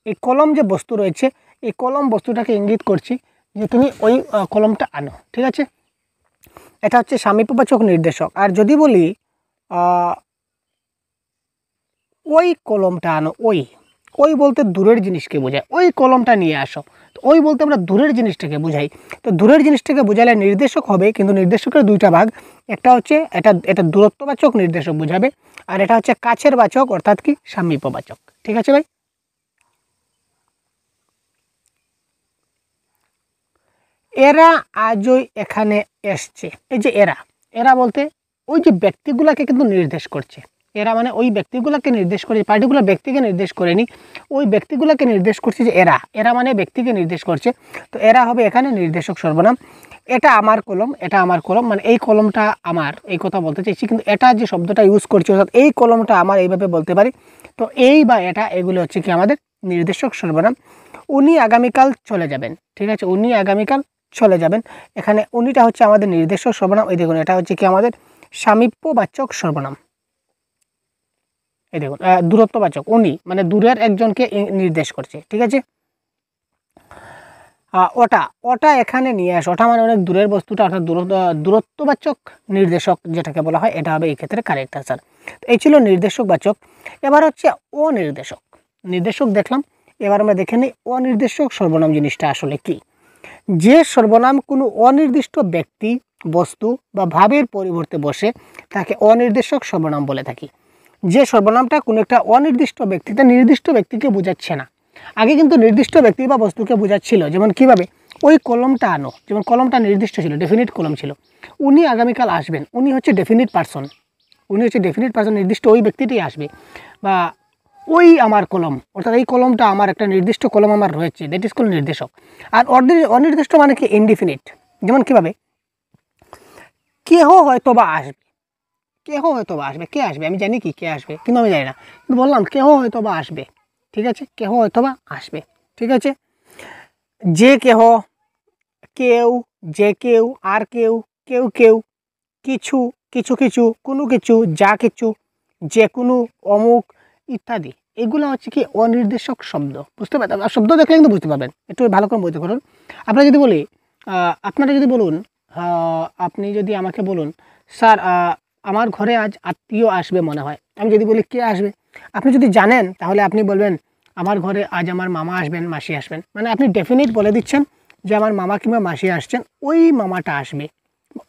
এই কলম যে বস্তু রয়েছে এই কলম বস্তুটাকে ইঙ্গিত করছি যে তুমি ওই কলমটা আনো। ঠিক আছে, এটা হচ্ছে সামীপ্যবাচক নির্দেশক। আর যদি বলি ওই কলমটা আনো। ওই ওই বলতে দূরের জিনিসকে বোঝায়, ওই কলমটা নিয়ে আসো। তো ওই বলতে আমরা দূরের জিনিসটাকে বোঝাই। তো দূরের জিনিসটাকে বোঝালে নির্দেশক হবে, কিন্তু নির্দেশকের দুইটা ভাগ। একটা হচ্ছে এটা দূরত্ববাচক নির্দেশক বোঝাবে, আর এটা হচ্ছে কাছের বাচক অর্থাৎ কি সামীপ্যবাচক। ঠিক আছে ভাই? এরা আজই এখানে এসছে। এই যে এরা, এরা বলতে ওই যে ব্যক্তিগুলাকে কিন্তু নির্দেশ করছে। এরা মানে ওই ব্যক্তিগুলাকে নির্দেশ করে, পার্টিকুলার ব্যক্তিকে নির্দেশ করেনি, ওই ব্যক্তিগুলাকে নির্দেশ করছে যে এরা, এরা মানে ব্যক্তিকে নির্দেশ করছে। তো এরা হবে এখানে নির্দেশক সর্বনাম। এটা আমার কলম, এটা আমার কলম, মানে এই কলমটা আমার, এই কথা বলতে চাইছি, কিন্তু এটা যে শব্দটা ইউজ করছি অর্থাৎ এই কলমটা আমার, এইভাবে বলতে পারি। তো এই বা এটা এগুলো হচ্ছে কি আমাদের নির্দেশক সর্বনাম। উনি আগামীকাল চলে যাবেন। ঠিক আছে, উনি আগামীকাল চলে যাবেন। এখানে উনিটা হচ্ছে আমাদের নির্দেশক সর্বনাম। এই দেখুন, এটা হচ্ছে কি আমাদের সামীপ্যবাচক সর্বনাম। এই দেখুন, দূরত্ববাচক, উনি মানে দূরের একজনকে নির্দেশ করছে। ঠিক আছে, ওটা ওটা এখানে নিয়ে আস। ওটা মানে অনেক দূরের বস্তুটা, অর্থাৎ দূরত্ববাচক নির্দেশক যেটাকে বলা হয়, এটা হবে এই ক্ষেত্রে কারেক্ট আনসার। তো এই ছিল নির্দেশকবাচক। এবার হচ্ছে অনির্দেশক। নির্দেশক দেখলাম, এবার আমরা দেখে নিই অনির্দেশক সর্বনাম জিনিসটা আসলে কি। যে সর্বনাম কোনো অনির্দিষ্ট ব্যক্তি, বস্তু বা ভাবের পরিবর্তে বসে তাকে অনির্দেশক সর্বনাম বলে থাকি। যে সর্বনামটা কোনো একটা অনির্দিষ্ট ব্যক্তিতে, নির্দিষ্ট ব্যক্তিকে বোঝাচ্ছে না। আগে কিন্তু নির্দিষ্ট ব্যক্তি বা বস্তুকে বোঝাচ্ছিল, যেমন কিভাবে, ওই কলমটা আনো, যেমন কলমটা নির্দিষ্ট ছিল, ডেফিনিট কলম ছিল। উনি আগামীকাল আসবেন, উনি হচ্ছে ডেফিনিট পারসন, উনি হচ্ছে ডেফিনিট পারসন, নির্দিষ্ট ওই ব্যক্তিটাই আসবে। বা ওই আমার কলম, অর্থাৎ এই কলমটা আমার, একটা নির্দিষ্ট কলম আমার রয়েছে, দ্যাট ইজ কল্ড নির্দেশক। আর অনির্দিষ্ট মানে কি ইনডিফিনিট। যেমন কীভাবে, কেহ হয়তো বা আসবে, কেহ হয়তো বা আসবে, কে আসবে আমি জানি কি কে আসবে, কিন্তু আমি জানি না, কিন্তু বললাম কেহ হয়তো বা আসবে। ঠিক আছে, কেহ হয়তো বা আসবে। ঠিক আছে, যে কেহ, কেউ, যে কেউ, আর কেউ, কেউ কেউ, কিছু, কিছু কিছু, কোনো কিছু, যা কিছু, যে কোনো, অমুক ইত্যাদি, এগুলো হচ্ছে কি অনির্দেশক শব্দ। বুঝতে পারবেন? আর শব্দ দেখলে কিন্তু বুঝতে পারবেন, একটু ভালো করে বুঝতে পারুন। আপনারা যদি বলি, আপনারা যদি বলুন, আপনি যদি আমাকে বলুন, স্যার আমার ঘরে আজ আত্মীয় আসবে মনে হয়, আমি যদি বলি কে আসবে, আপনি যদি জানেন তাহলে আপনি বলবেন আমার ঘরে আজ আমার মামা আসবেন, মাসি আসবেন। মানে আপনি ডেফিনিট বলে দিচ্ছেন যে আমার মামা কিংবা মাসি আসছেন, ওই মামাটা আসবে,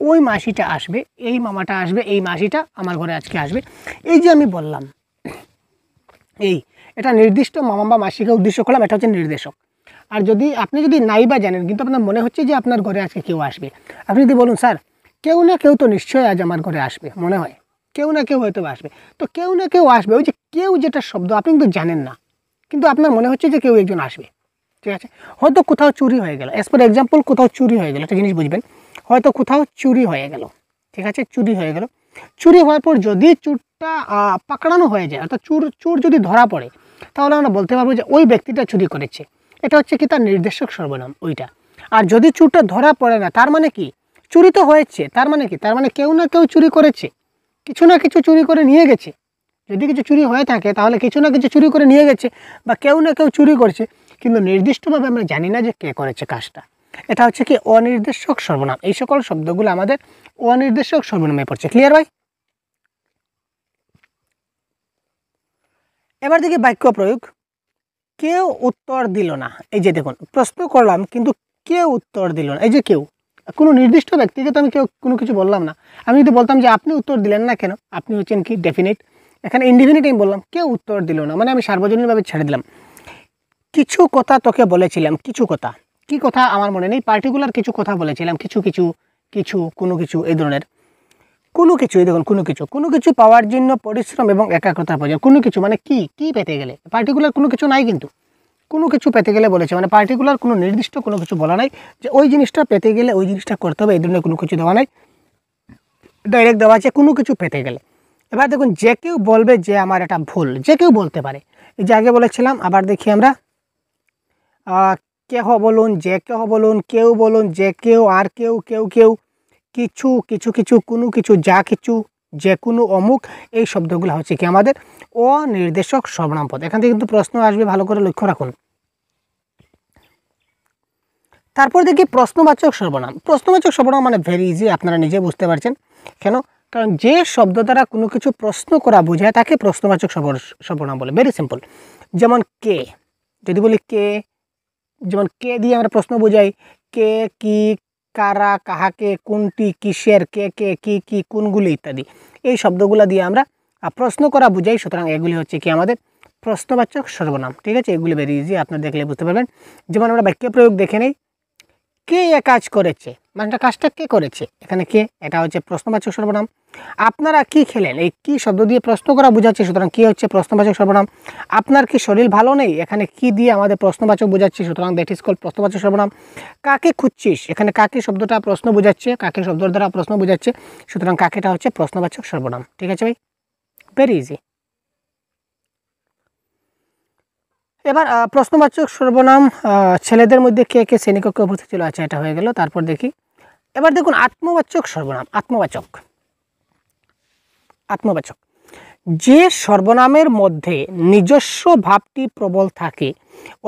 ওই মাসিটা আসবে, এই মামাটা আসবে, এই মাসিটা আমার ঘরে আজকে আসবে। এই যে আমি বললাম, এটা নির্দিষ্ট মামা বা মাসিকে উদ্দেশ্য করলাম, এটা হচ্ছে নির্দেশক। আর যদি আপনি যদি নাই বা জানেন, কিন্তু আপনার মনে হচ্ছে যে আপনার ঘরে আজকে কেউ আসবে, আপনি যদি বলুন স্যার কেউ না কেউ তো নিশ্চয়ই আজ আমার ঘরে আসবে, মনে হয় কেউ না কেউ হয়তো আসবে। তো কেউ না কেউ আসবে, ওই যে কেউ যেটা শব্দ আপনি কিন্তু জানেন না, কিন্তু আপনার মনে হচ্ছে যে কেউ একজন আসবে। ঠিক আছে, হয়তো কোথাও চুরি হয়ে গেল, অ্যাজ ফর এক্সাম্পল কোথাও চুরি হয়ে গেল, একটা জিনিস বুঝবেন, হয়তো কোথাও চুরি হয়ে গেল। ঠিক আছে, চুরি হয়ে গেল, চুরি হওয়ার পর যদি চোরটা পাকড়ানো হয়ে যায়, অর্থাৎ চোর যদি ধরা পড়ে, তাহলে আমরা বলতে পারবো যে ওই ব্যক্তিটা চুরি করেছে। এটা হচ্ছে কি তার নির্দেশক সর্বনাম ওইটা। আর যদি চোরটা ধরা পড়ে না, তার মানে কি চুরি তো হয়েছে, তার মানে কি, তার মানে কেউ না কেউ চুরি করেছে, কিছু না কিছু চুরি করে নিয়ে গেছে। যদি কিছু চুরি হয়ে থাকে তাহলে কিছু না কিছু চুরি করে নিয়ে গেছে, বা কেউ না কেউ চুরি করেছে, কিন্তু নির্দিষ্টভাবে আমরা জানি না যে কে করেছে কাজটা। এটা হচ্ছে কি অনির্দেশক সর্বনাম। এই সকল শব্দগুলো আমাদের অনির্দেশক সর্বনামে পড়ছে। ক্লিয়ার ভাই? এবার দেখি বাক্য প্রয়োগ। কেউ উত্তর দিল না। এই যে দেখুন, প্রশ্ন করলাম কিন্তু কেউ উত্তর দিল না। এই যে কেউ, কোনো নির্দিষ্ট ব্যক্তিকে তো আমি কেউ কোনো কিছু বললাম না। আমি যদি বলতাম যে আপনি উত্তর দিলেন না কেন, আপনি হচ্ছেন কি ডেফিনিট, এখানে ইনডিফিনিট আমি বললাম, কেউ উত্তর দিল না মানে আমি সার্বজনীনভাবে ছেড়ে দিলাম। কিছু কথা তোকে বলেছিলাম, কিছু কথা, কি কথা আমার মনে নেই, পার্টিকুলার কিছু কথা বলেছিলাম, কিছু কিছু, কিছু, কোনো কিছু, এই ধরনের কোনো কিছু। এই দেখুন, কোনো কিছু পাওয়ার জন্য পরিশ্রম এবং একাগ্রতার প্রয়োজন। কোনো কিছু মানে কি, কি পেতে গেলে, পার্টিকুলার কোনো কিছু নাই, কিন্তু কোনো কিছু পেতে গেলে বলেছে, মানে পার্টিকুলার কোনো নির্দিষ্ট কোনো কিছু বলা নাই যে ওই জিনিসটা পেতে গেলে ওই জিনিসটা করতে হবে, এই ধরনের কোনো কিছু দেওয়া নাই, ডাইরেক্ট দেওয়া আছে কোনো কিছু পেতে গেলে। এবার দেখুন, যে কেউ বলবে যে আমার এটা ভুল, যে কেউ বলতে পারে। এই যে আগে বলেছিলাম, আবার দেখি আমরা, কেহ বলুন, যে কেহ বলুন, কেউ বলুন, যে কেউ, আর কেউ, কেউ কেউ, কিছু, কিছু কিছু, কোনো কিছু, যা কিছু, যে কোনো, অমুক, এই শব্দগুলো হচ্ছে কি আমাদের অনির্দেশক সর্বনাম পদ। এখান থেকে কিন্তু প্রশ্ন আসবে, ভালো করে লক্ষ্য রাখুন। তারপর দেখি প্রশ্নবাচক সর্বনাম। প্রশ্নবাচক সর্বনাম মানে ভেরি ইজি, আপনারা নিজে বুঝতে পারছেন কেন, কারণ যে শব্দ দ্বারা কোনো কিছু প্রশ্ন করা বোঝায় তাকে প্রশ্নবাচক সর্বনাম বলে। Very simple. যেমন কে, যদি বলি কে, যেমন কে দিয়ে আমরা প্রশ্ন বোঝাই, কে, কি, কারা, কাহাকে, কোনটি, কিসের, কে কে, কি কি, কোনগুলি ইত্যাদি, এই শব্দগুলো দিয়ে আমরা প্রশ্ন করা বোঝাই। সুতরাং এগুলি হচ্ছে কি আমাদের প্রশ্নবাচক সর্বনাম। ঠিক আছে, এগুলি ভেরি ইজি, আপনারা দেখলে বুঝতে পারবেন। যেমন আমরা বাক্য প্রয়োগ দেখে নেই, কে এ কাজ করেছে, মানে কাজটা কে করেছে, এখানে কে, এটা হচ্ছে প্রশ্নবাচক সর্বনাম। আপনারা কি খেলেন, এই কি শব্দ দিয়ে প্রশ্ন করা বোঝাচ্ছে, সুতরাং কি হচ্ছে প্রশ্নবাচক সর্বনাম। আপনার কি শরীর ভালো নেই, এখানে কি দিয়ে আমাদের প্রশ্নবাচক বোঝাচ্ছে, সুতরাং দ্যাট ইজ কল্ড প্রশ্নবাচক সর্বনাম। কাকে খুঁজছিস, এখানে কাকে শব্দটা প্রশ্ন বোঝাচ্ছে, কাকে শব্দের দ্বারা প্রশ্ন বোঝাচ্ছে, সুতরাং কাকেটা হচ্ছে প্রশ্নবাচক সর্বনাম। ঠিক আছে ভাই, ভেরি ইজি। এবার প্রশ্নবাচক সর্বনাম ছেলেদের মধ্যে কে কে শ্রেণীকক্ষে উপস্থিত ছিল, আচ্ছা এটা হয়ে গেল। তারপর দেখি, এবার দেখুন আত্মবাচক সর্বনাম। আত্মবাচক যে সর্বনামের মধ্যে নিজস্ব ভাবটি প্রবল থাকে,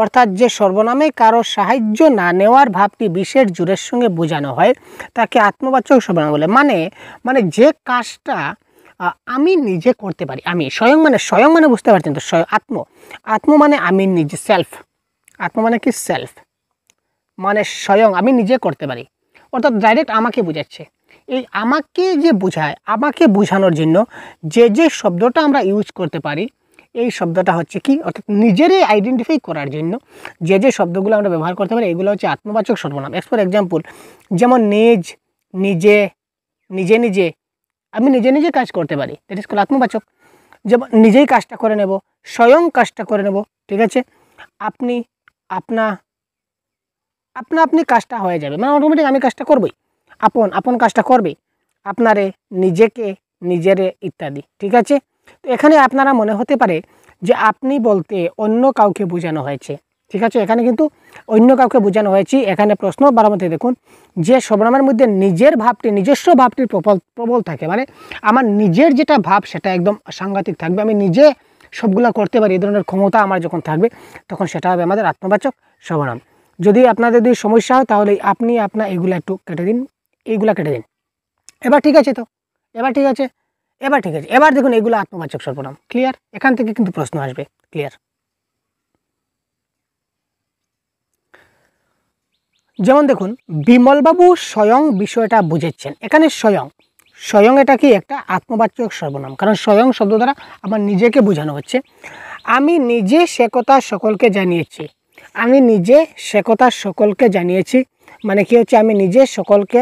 অর্থাৎ যে সর্বনামে কারো সাহায্য না নেওয়ার ভাবটি বিশেষ জোরের সঙ্গে বোঝানো হয় তাকে আত্মবাচক সর্বনাম বলে। মানে যে কাজটা আমি নিজে করতে পারি, আমি স্বয়ং মানে বুঝতে পারছেন তো, আত্ম মানে আমি নিজে, সেলফ। আত্ম মানে কি, সেলফ, মানে স্বয়ং আমি নিজে করতে পারি, অর্থাৎ ডাইরেক্ট আমাকে বোঝাচ্ছে। এই আমাকে যে বোঝায়, আমাকে বোঝানোর জন্য যে শব্দটা আমরা ইউজ করতে পারি, এই শব্দটা হচ্ছে কি, অর্থাৎ নিজেরই আইডেন্টিফাই করার জন্য যে শব্দগুলো আমরা ব্যবহার করতে পারি, এগুলো হচ্ছে আত্মবাচক সর্বনাম। ফর এক্সাম্পল, যেমন নিজে, নিজে, আমি নিজে কাজ করতে পারি, দ্যাট ইজ কল্ড আত্মবাচক। যেমন নিজেই কাজটা করে নেব, স্বয়ং কাজটা করে নেব। ঠিক আছে, আপনি, আপনি কাজটা হয়ে যাবে, মানে অটোমেটিক আমি কাজটা করবই, আপন কাজটা করবে, আপনারে, নিজেকে, নিজেরে ইত্যাদি। ঠিক আছে, তো এখানে আপনারা মনে হতে পারে যে আপনি বলতে অন্য কাউকে বোঝানো হয়েছে। ঠিক আছে, এখানে কিন্তু অন্য কাউকে বোঝানো হয়েছে। এখানে প্রশ্ন বারামতে দেখুন, যে সর্বনামের মধ্যে নিজস্ব ভাবটির প্রবল থাকে, মানে আমার নিজের যেটা ভাব সেটা একদম সাংঘাতিক থাকবে, আমি নিজে সবগুলা করতে পারি, এই ধরনের ক্ষমতা আমার যখন থাকবে তখন সেটা হবে আমাদের আত্মবাচক সর্বনাম। যদি আপনাদের যদি সমস্যা হয় তাহলে আপনি আপনার এইগুলা একটু কেটে দিন, এবার ঠিক আছে তো, এবার ঠিক আছে। এবার দেখুন এগুলো আত্মবাচক সর্বনাম। ক্লিয়ার? এখান থেকে কিন্তু প্রশ্ন আসবে। ক্লিয়ার? যেমন দেখুন, বিমলবাবু স্বয়ং বিষয়টা বুঝেছেন, এখানে স্বয়ং এটা কি একটা আত্মবাচক সর্বনাম, কারণ স্বয়ং শব্দ দ্বারা আমার নিজেকে বোঝানো হচ্ছে। আমি নিজে সে কথা সকলকে জানিয়েছি, মানে কি হচ্ছে, আমি নিজে সকলকে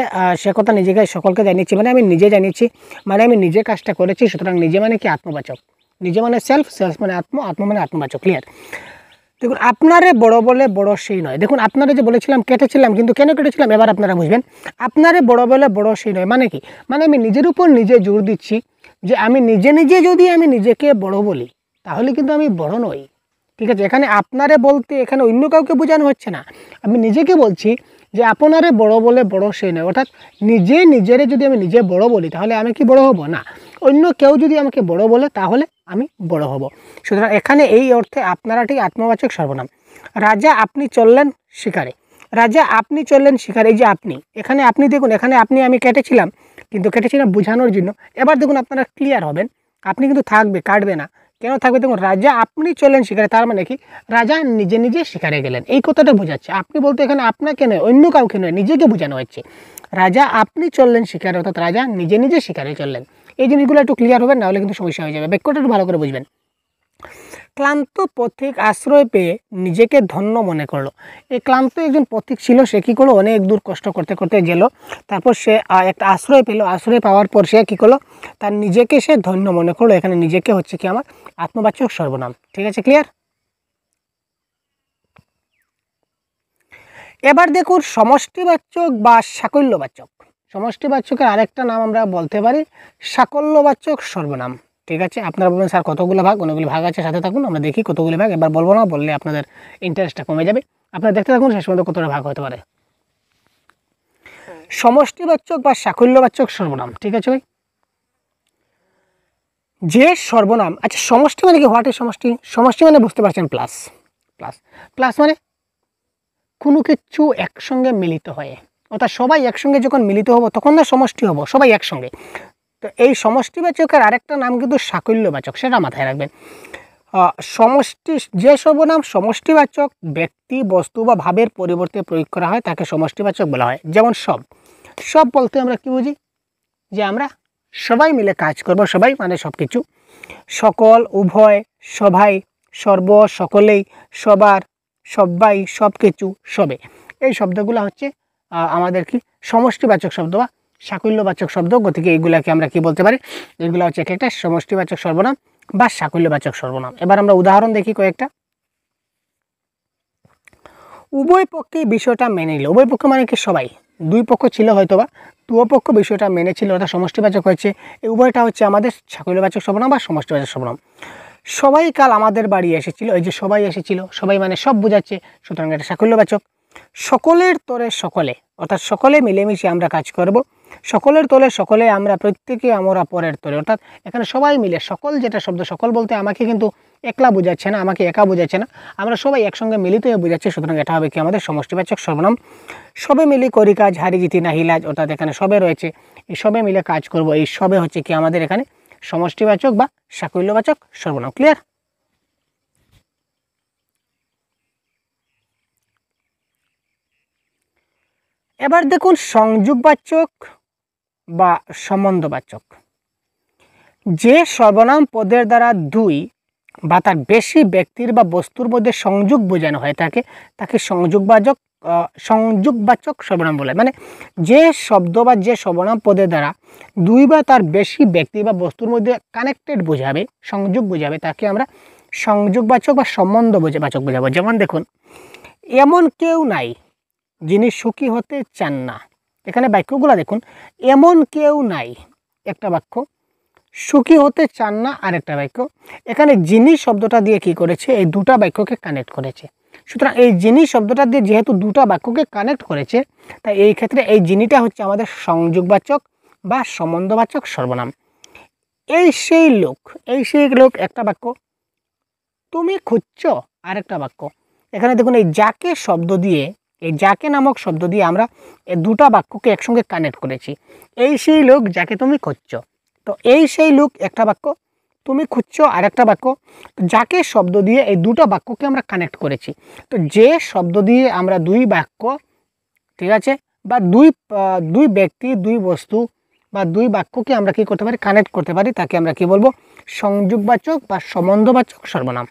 সকলকে জানিয়েছি, মানে আমি নিজে জানিয়েছি, মানে আমি নিজে কাজটা করেছি। সুতরাং নিজে মানে কি, আত্মবাচক। নিজে মানে সেলফ মানে আত্ম মানে আত্মবাচক। ক্লিয়ার? দেখুন, আপনারে বড় বলে বড় সেই নয়। দেখুন, আপনারা যে বলেছিলাম কেটেছিলাম, কিন্তু কেন কেটেছিলাম এবার আপনারা বুঝবেন। আপনারে বড় বলে বড় সেই নয় মানে কি, মানে আমি নিজের উপর নিজে জোর দিচ্ছি যে আমি নিজে যদি আমি নিজেকে বড় বলি তাহলে কিন্তু আমি বড় নই। ঠিক আছে, এখানে আপনারে বলতে এখানে অন্য কাউকে বোঝানো হচ্ছে না, আমি নিজেকে বলছি যে আপনারে বড় বলে বড় সেই নয়, অর্থাৎ নিজেরে যদি আমি নিজে বড় বলি তাহলে আমি কি বড় হব না, অন্য কেউ যদি আমাকে বড় বলে তাহলে আমি বড় হব। সুতরাং এখানে এই অর্থে আপনারাটি আত্মবাচক সর্বনাম। রাজা আপনি চললেন শিকারে, এই যে আপনি, এখানে আপনি দেখুন, এখানে আপনি আমি কেটেছিলাম, কিন্তু কেটেছিলাম বোঝানোর জন্য। এবার দেখুন আপনারা ক্লিয়ার হবেন, আপনি কিন্তু থাকবে, কাটবে না। কেন থাকবে? দেখুন, রাজা আপনি চললেন শিকারে, তার মানে কি, রাজা নিজে শিকারে গেলেন, এই কথাটা বোঝাচ্ছে। আপনি বলতে এখানে আপনাকে নয়, অন্য কাউকে নয়, নিজেকে বোঝানো হচ্ছে। রাজা আপনি চললেন শিকারে, অর্থাৎ রাজা নিজে শিকারে চললেন। এই জিনিসগুলো একটু ক্লিয়ার হবেন, নাহলে কিন্তু সমস্যা হয়ে যাবে। বাক্যটা একটু ভালো করে বুঝবেন। ক্লান্ত পথিক আশ্রয় পেয়ে নিজেকে ধন্য মনে করলো। এই ক্লান্ত একজন পথিক ছিল, সে কী করলো, অনেক দূর কষ্ট করতে করতে গেল, তারপর সে একটা আশ্রয় পেল। আশ্রয় পাওয়ার পর সে কী করলো, তার নিজেকে সে ধন্য মনে করলো। এখানে নিজেকে হচ্ছে কি আমার আত্মবাচক সর্বনাম। ঠিক আছে, ক্লিয়ার? এবার দেখুন সমষ্টিবাচক বা সাকল্যবাচক। সমষ্টিবাচকের আরেকটা নাম আমরা বলতে পারি সাকল্যবাচক সর্বনাম। ঠিক আছে, আপনারা বলবেন স্যার কতগুলো ভাগ? অনেকগুলো ভাগ আছে, সাথে থাকুন, আমরা দেখি কতগুলো ভাগ। এবার বলবো না, বললে আপনাদের ইন্টারেস্টটা কমে যাবে। আপনারা দেখতে থাকুন শেষ পর্যন্ত কতটা ভাগ হতে পারে। সমষ্টিবাচক বা সাকল্যবাচক সর্বনাম। ঠিক আছে ভাই, যে সর্বনাম, আচ্ছা সমষ্টি মানে কি, হোয়াট ইজ সমষ্টি? সমষ্টি মানে বুঝতে পারছেন প্লাস, মানে কোনো কিছু একসঙ্গে মিলিত হয়ে, অর্থাৎ সবাই একসঙ্গে যখন মিলিত হবো তখন না সমষ্টি হবো, সবাই একসঙ্গে। তো এই সমষ্টিবাচকের আরেকটা নাম কিন্তু সাকল্যবাচক, সেটা মাথায় রাখবেন। সমষ্টি যে সর্বনাম সমষ্টিবাচক ব্যক্তি বস্তু বা ভাবের পরিবর্তে প্রয়োগ করা হয় তাকে সমষ্টিবাচক বলা হয়। যেমন সব, সব বলতে আমরা কি বুঝি, যে আমরা সবাই মিলে কাজ করব, সবাই মানে সব কিছু। সকল, উভয়, সবাই, সর্ব, সকলেই, সবার, সবাই, সব কিছু, সবে, এই শব্দগুলো হচ্ছে আমাদের কি সমষ্টিবাচক শব্দ বা সাকল্যবাচক শব্দ। গতিকে এইগুলাকে আমরা কি বলতে পারি, এগুলো হচ্ছে একটা সমষ্টিবাচক সর্বনাম বা সাকল্যবাচক সর্বনাম। এবার আমরা উদাহরণ দেখি কয়েকটা। উভয় পক্ষে বিষয়টা মেনে নিল, উভয় পক্ষ মানে কি সবাই, দুই পক্ষ ছিল হয়তো বা দুই পক্ষ বিষয়টা মেনেছিল, অর্থাৎ সমষ্টিবাচক হয়েছে। এই উভয়টা হচ্ছে আমাদের সাকল্যবাচক সর্বনাম বা সমষ্টিবাচক সর্বনাম। সবাই কাল আমাদের বাড়ি এসেছিল, এই যে সবাই এসেছিল, সবাই মানে সব বোঝাচ্ছে, সুতরাং এটা সাকল্যবাচক। সকলের তরে সকলে, অর্থাৎ সকলে মিলেমিশে আমরা কাজ করব। সকলের তলে সকলে, আমরা প্রত্যেকে আমরা পরের তরে, অর্থাৎ এখানে সবাই মিলে, সকল যেটা শব্দ, সকল বলতে আমাকে কিন্তু একলা বোঝাচ্ছে না, আমাকে একা বোঝাচ্ছে না, আমরা সবাই একসঙ্গে মিলিত হয়ে বোঝাচ্ছে, সুতরাং এটা হবে কি আমাদের সমষ্টিবাচক সর্বনাম। সবে মিলে করি কাজ, হারি জিতি না হিলাজ, অর্থাৎ এখানে সবে রয়েছে, এই সবে মিলে কাজ করব, এই সবে হচ্ছে কি আমাদের এখানে সমষ্টিবাচক বা সাকল্যবাচক সর্বনাম। ক্লিয়ার? এবার দেখুন সংযোগবাচক বা সম্বন্ধবাচক। যে সর্বনাম পদের দ্বারা দুই বা তার বেশি ব্যক্তির বা বস্তুর মধ্যে সংযোগ বোঝানো হয় তাকে সংযোগবাচক সর্বনাম বলে। মানে যে শব্দ বা যে সর্বনাম পদের দ্বারা দুই বা তার বেশি ব্যক্তি বা বস্তুর মধ্যে কানেক্টেড বোঝাবে, সংযোগ বোঝাবে, তাকে আমরা সংযোগবাচক বা সম্বন্ধবাচক বোঝাবো। যেমন দেখুন, এমন কেউ নাই যিনি সুখী হতে চান না। এখানে বাক্যগুলো দেখুন, এমন কেউ নাই একটা বাক্য, সুখী হতে চান না আরেকটা বাক্য। এখানে যিনি শব্দটা দিয়ে কি করেছে, এই দুটা বাক্যকে কানেক্ট করেছে। সুতরাং এই যিনি শব্দটা দিয়ে যেহেতু দুটা বাক্যকে কানেক্ট করেছে, তাই এই ক্ষেত্রে এই যিনিটা হচ্ছে আমাদের সংযোগবাচক বা সম্বন্ধবাচক সর্বনাম। এই সেই লোক একটা বাক্য, তুমি খুঁজছ আরেকটা বাক্য। এখানে দেখুন, এই যাকে শব্দ দিয়ে, এই যাকে নামক শব্দ দিয়ে আমরা এই দুটা বাক্যকে একসঙ্গে কানেক্ট করেছি। এই সেই লোক যাকে তুমি খুঁজছ, তো এই সেই লোক একটা বাক্য, তুমি খুঁজছ আরেকটা বাক্য। যাকে শব্দ দিয়ে এই দুটো বাক্যকে আমরা কানেক্ট করেছি। তো যে শব্দ দিয়ে আমরা দুই বাক্য, ঠিক আছে, বা দুই ব্যক্তি, দুই বস্তু বা দুই বাক্যকে আমরা কি করতে পারি, কানেক্ট করতে পারি, তাকে আমরা কি বলবো, সংযোগবাচক বা সম্বন্ধবাচক সর্বনাম।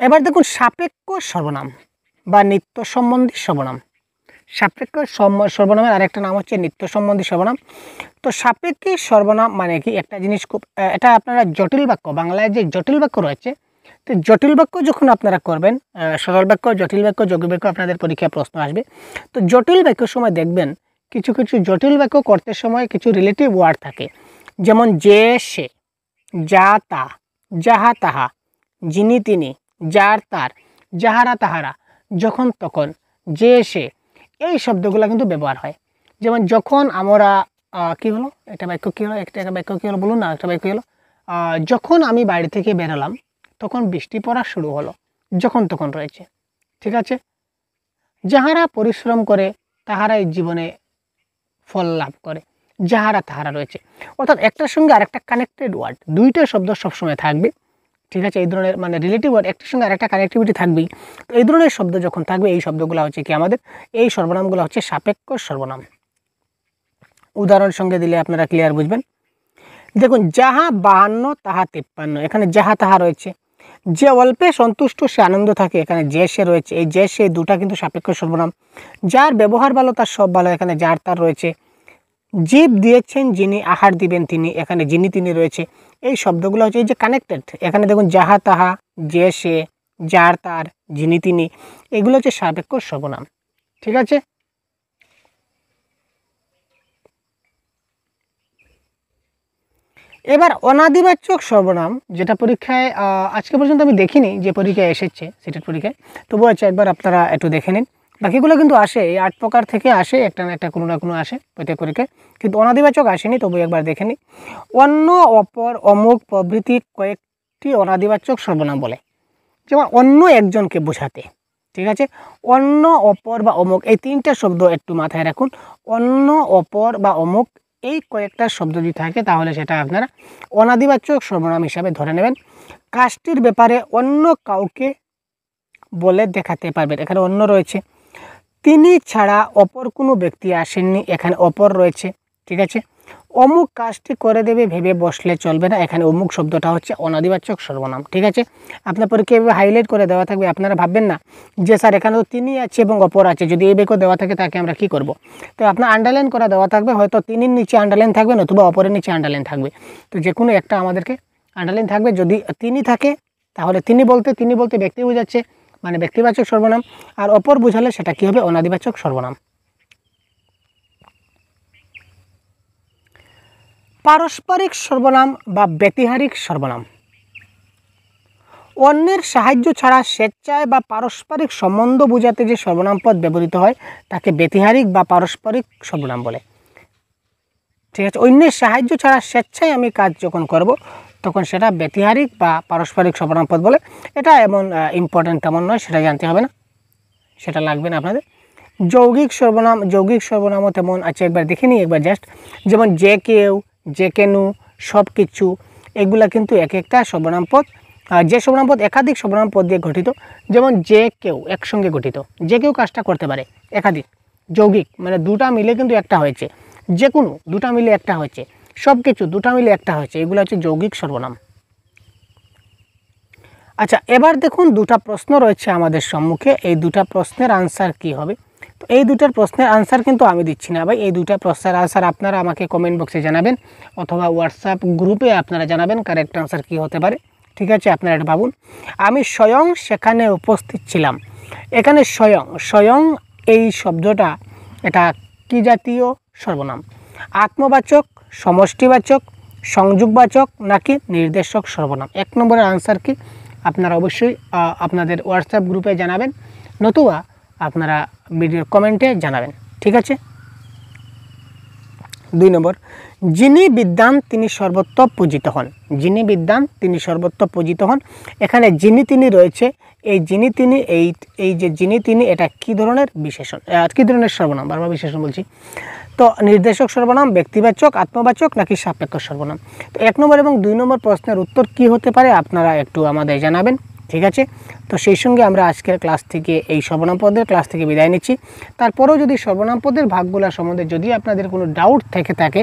এবার দেখুন সাপেক্ষ সর্বনাম বা নিত্য সম্বন্ধী সর্বনাম। সাপেক্ষ সর্বনামের আরেকটা নাম হচ্ছে নিত্য সম্বন্ধী সর্বনাম। তো সাপেক্ষী সর্বনাম মানে কি, একটা জিনিস খুব, এটা আপনারা জটিল বাক্য, বাংলায় যে জটিল বাক্য রয়েছে, তো জটিল বাক্য যখন আপনারা করবেন, সরল বাক্য, জটিল বাক্য, যৌগিক বাক্য আপনাদের পরীক্ষায় প্রশ্ন আসবে। তো জটিল বাক্যের সময় দেখবেন কিছু কিছু জটিল বাক্য করতে সময় কিছু রিলেটিভ ওয়ার্ড থাকে। যেমন যে সে, যা তা, যাহা তাহা, যিনি তিনি, যার তার, যাহারা তাহারা, যখন তখন, যে সে, এই শব্দগুলো কিন্তু ব্যবহার হয়। যেমন যখন আমরা কি হলো, একটা বাক্য কী হলো, একটা বাক্য কী হলো বলুন না, একটা বাক্য হলো, যখন আমি বাড়ি থেকে বেরোলাম তখন বৃষ্টি পড়া শুরু হলো, যখন তখন রয়েছে, ঠিক আছে। যাহারা পরিশ্রম করে তাহারাই জীবনে ফল লাভ করে, যাহারা তাহারা রয়েছে। অর্থাৎ একটার সঙ্গে আরেকটা কানেক্টেড ওয়ার্ড, দুইটা শব্দ সবসময় থাকবে, ঠিক আছে। এই ধরনের মানে রিলেটিভ ওয়ার্ড, একটার সঙ্গে আরেকটা কানেক্টিভিটি থাকবেই। তো এই ধরনের শব্দ যখন থাকবে, এই শব্দগুলো হচ্ছে কি আমাদের, এই সর্বনামগুলো হচ্ছে সাপেক্ষ সর্বনাম। উদাহরণ সঙ্গে দিলে আপনারা ক্লিয়ার বুঝবেন। দেখুন, যাহা 52 তাহা 53, এখানে যাহা তাহা রয়েছে। যে অল্পে সন্তুষ্ট সে আনন্দ থাকে, এখানে যে সে রয়েছে। এই যে সে দুটা কিন্তু সাপেক্ষ সর্বনাম। যার ব্যবহার ভালো তার সব ভালো, এখানে যার তার রয়েছে। জীব দিয়েছেন যিনি, আহার দিবেন তিনি, এখানে যিনি তিনি রয়েছে। এই শব্দগুলো হচ্ছে এই যে কানেক্টেড। এখানে দেখুন যাহা তাহা, যে সে, যার তার, যিনি তিনি, এগুলো হচ্ছে সাপেক্ষ সর্বনাম, ঠিক আছে। এবার অনাদিবাচক সর্বনাম, যেটা পরীক্ষায় আজকে পর্যন্ত আমি দেখিনি যে পরীক্ষায় এসেছে, সিটেট পরীক্ষায়, তবুও আচ্ছা একবার আপনারা একটু দেখে নিন। বাকিগুলো কিন্তু আসে, এই 8 প্রকার থেকে আসে, একটা না একটা কোনো না কোনো আসে প্রত্যেক পরীক্ষায়, কিন্তু অনাদিবাচক আসেনি, তবু একবার দেখে নিন। অন্য, অপর, অমুক প্রভৃতি কয়েকটি অনাদিবাচক সর্বনাম বলে। যেমন অন্য একজনকে বোঝাতে, ঠিক আছে। অন্য, অপর বা অমুক এই তিনটা শব্দ একটু মাথায় রাখুন। অন্য, অপর বা অমুক এই কয়েকটা শব্দ যদি থাকে তাহলে সেটা আপনারা অনাদিবাচক সর্বনাম হিসাবে ধরে নেবেন। কাজটির ব্যাপারে অন্য কাউকে বলে দেখাতে পারবেন, এখানে অন্য রয়েছে। তিনি ছাড়া অপর কোনো ব্যক্তি আসেননি, এখানে অপর রয়েছে। ঠিক আছে। অমুক কাজটি করে দেবে ভেবে বসলে চলবে না, এখানে অমুক শব্দটা হচ্ছে অনাদিবাচক সর্বনাম। ঠিক আছে। আপনার পরীক্ষায় এভাবে হাইলাইট করে দেওয়া থাকবে, আপনারা ভাববেন না যে স্যার এখানে তো তিনি আছে এবং অপর আছে, যদি এই বেকও দেওয়া থাকে তাকে আমরা কি করব। তো আপনার আন্ডারলাইন করা দেওয়া থাকবে, হয়তো তিনির নিচে আন্ডারলাইন থাকবে নতুবা অপরের নিচে আন্ডারলাইন থাকবে। তো যে কোনো একটা আমাদেরকে আন্ডারলাইন থাকবে। যদি তিনি থাকে তাহলে তিনি বলতে ব্যক্তি বোঝাচ্ছে, মানে ব্যক্তিবাচক সর্বনাম। আর অপর বোঝালে সেটা কি হবে, অনাদিবাচক সর্বনাম। পারস্পরিক সর্বনাম বা ব্যতিহারিক সর্বনাম। অন্যের সাহায্য ছাড়া স্বেচ্ছায় বা পারস্পরিক সম্বন্ধ বোঝাতে যে সর্বনাম পদ ব্যবহৃত হয় তাকে ব্যতিহারিক বা পারস্পরিক সর্বনাম বলে। ঠিক আছে। অন্যের সাহায্য ছাড়া স্বেচ্ছায় আমি কাজ যখন করব তখন সেটা ব্যতিহারিক বা পারস্পরিক সর্বনাম পদ বলে। এটা এমন ইম্পর্টেন্ট তেমন নয়, সেটা জানতে হবে না, সেটা লাগবে না আপনাদের। যৌগিক সর্বনামও তেমন আছে, একবার দেখে নিই একবার জাস্ট। যেমন যে কেউ, যে কেনু, সব কিছু, এগুলা কিন্তু এক একটা সর্বনাম পদ। যে সর্বনাম পদ একাধিক সর্বনাম পদ দিয়ে গঠিত। যেমন যে কেউ একসঙ্গে গঠিত, যে কেউ কাজটা করতে পারে, একাধিক। যৌগিক মানে দুটা মিলে কিন্তু একটা হয়েছে, যে কোনো দুটা মিলে একটা হয়েছে, সব কিছু দুটা মিলে একটা হয়েছে, এগুলো হচ্ছে যৌগিক সর্বনাম। আচ্ছা, এবার দেখুন দুটা প্রশ্ন রয়েছে আমাদের সম্মুখে, এই দুটা প্রশ্নের আনসার কি হবে। তো এই দুটার প্রশ্নের আনসার কিন্তু আমি দিচ্ছি না ভাই, এই দুটা প্রশ্নের আনসার আপনারা আমাকে কমেন্ট বক্সে জানাবেন অথবা হোয়াটসঅ্যাপ গ্রুপে আপনারা জানাবেন কারেক্ট আনসার কি হতে পারে। ঠিক আছে, আপনারা এটা ভাবুন। আমি স্বয়ং সেখানে উপস্থিত ছিলাম। এখানে স্বয়ং এই শব্দটা এটা কি জাতীয় সর্বনাম? আত্মবাচক, সমষ্টিবাচক, সংযোগবাচক নাকি নির্দেশক সর্বনাম? 1 নম্বরের আনসার কি আপনারা অবশ্যই আপনাদের হোয়াটসঅ্যাপ গ্রুপে জানাবেন, নতুবা আপনারা ভিডিওর কমেন্টে জানাবেন। ঠিক আছে। 2 নম্বর, যিনি বিদ্বান তিনি সর্বত্র পূজিত হন। যিনি বিদ্বান তিনি সর্বত্র পূজিত হন। এখানে যিনি তিনি রয়েছে, এই যিনি তিনি এই যে যিনি তিনি এটা কি ধরনের বিশেষণ, কি ধরনের সর্বনাম, বারবার বিশেষণ বলছি। তো নির্দেশক সর্বনাম, ব্যক্তিবাচক, আত্মবাচক নাকি সাপেক্ষ সর্বনাম? তো 1 নম্বর এবং 2 নম্বর প্রশ্নের উত্তর কি হতে পারে আপনারা একটু আমাদের জানাবেন। ঠিক আছে। তো সেই সঙ্গে আমরা আজকের ক্লাস থেকে এই সর্বনাম পদের ক্লাস থেকে বিদায় নিচ্ছি। তারপরেও যদি সর্বনাম পদের ভাগগুলা সম্বন্ধে যদি আপনাদের কোনো ডাউট থেকে থাকে,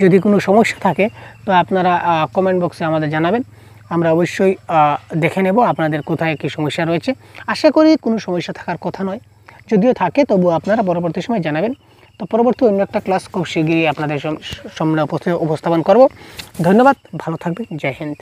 যদি কোনো সমস্যা থাকে, তো আপনারা কমেন্ট বক্সে আমাদের জানাবেন। আমরা অবশ্যই দেখে নেব আপনাদের কোথায় কী সমস্যা রয়েছে। আশা করি কোনো সমস্যা থাকার কথা নয়, যদিও থাকে তবুও আপনারা পরবর্তী সময় জানাবেন। তো পরবর্তী অন্য একটা ক্লাস খুব শীঘ্রই আপনাদের সামনে উপস্থাপন করব। ধন্যবাদ, ভালো থাকবেন, জয় হিন্দ।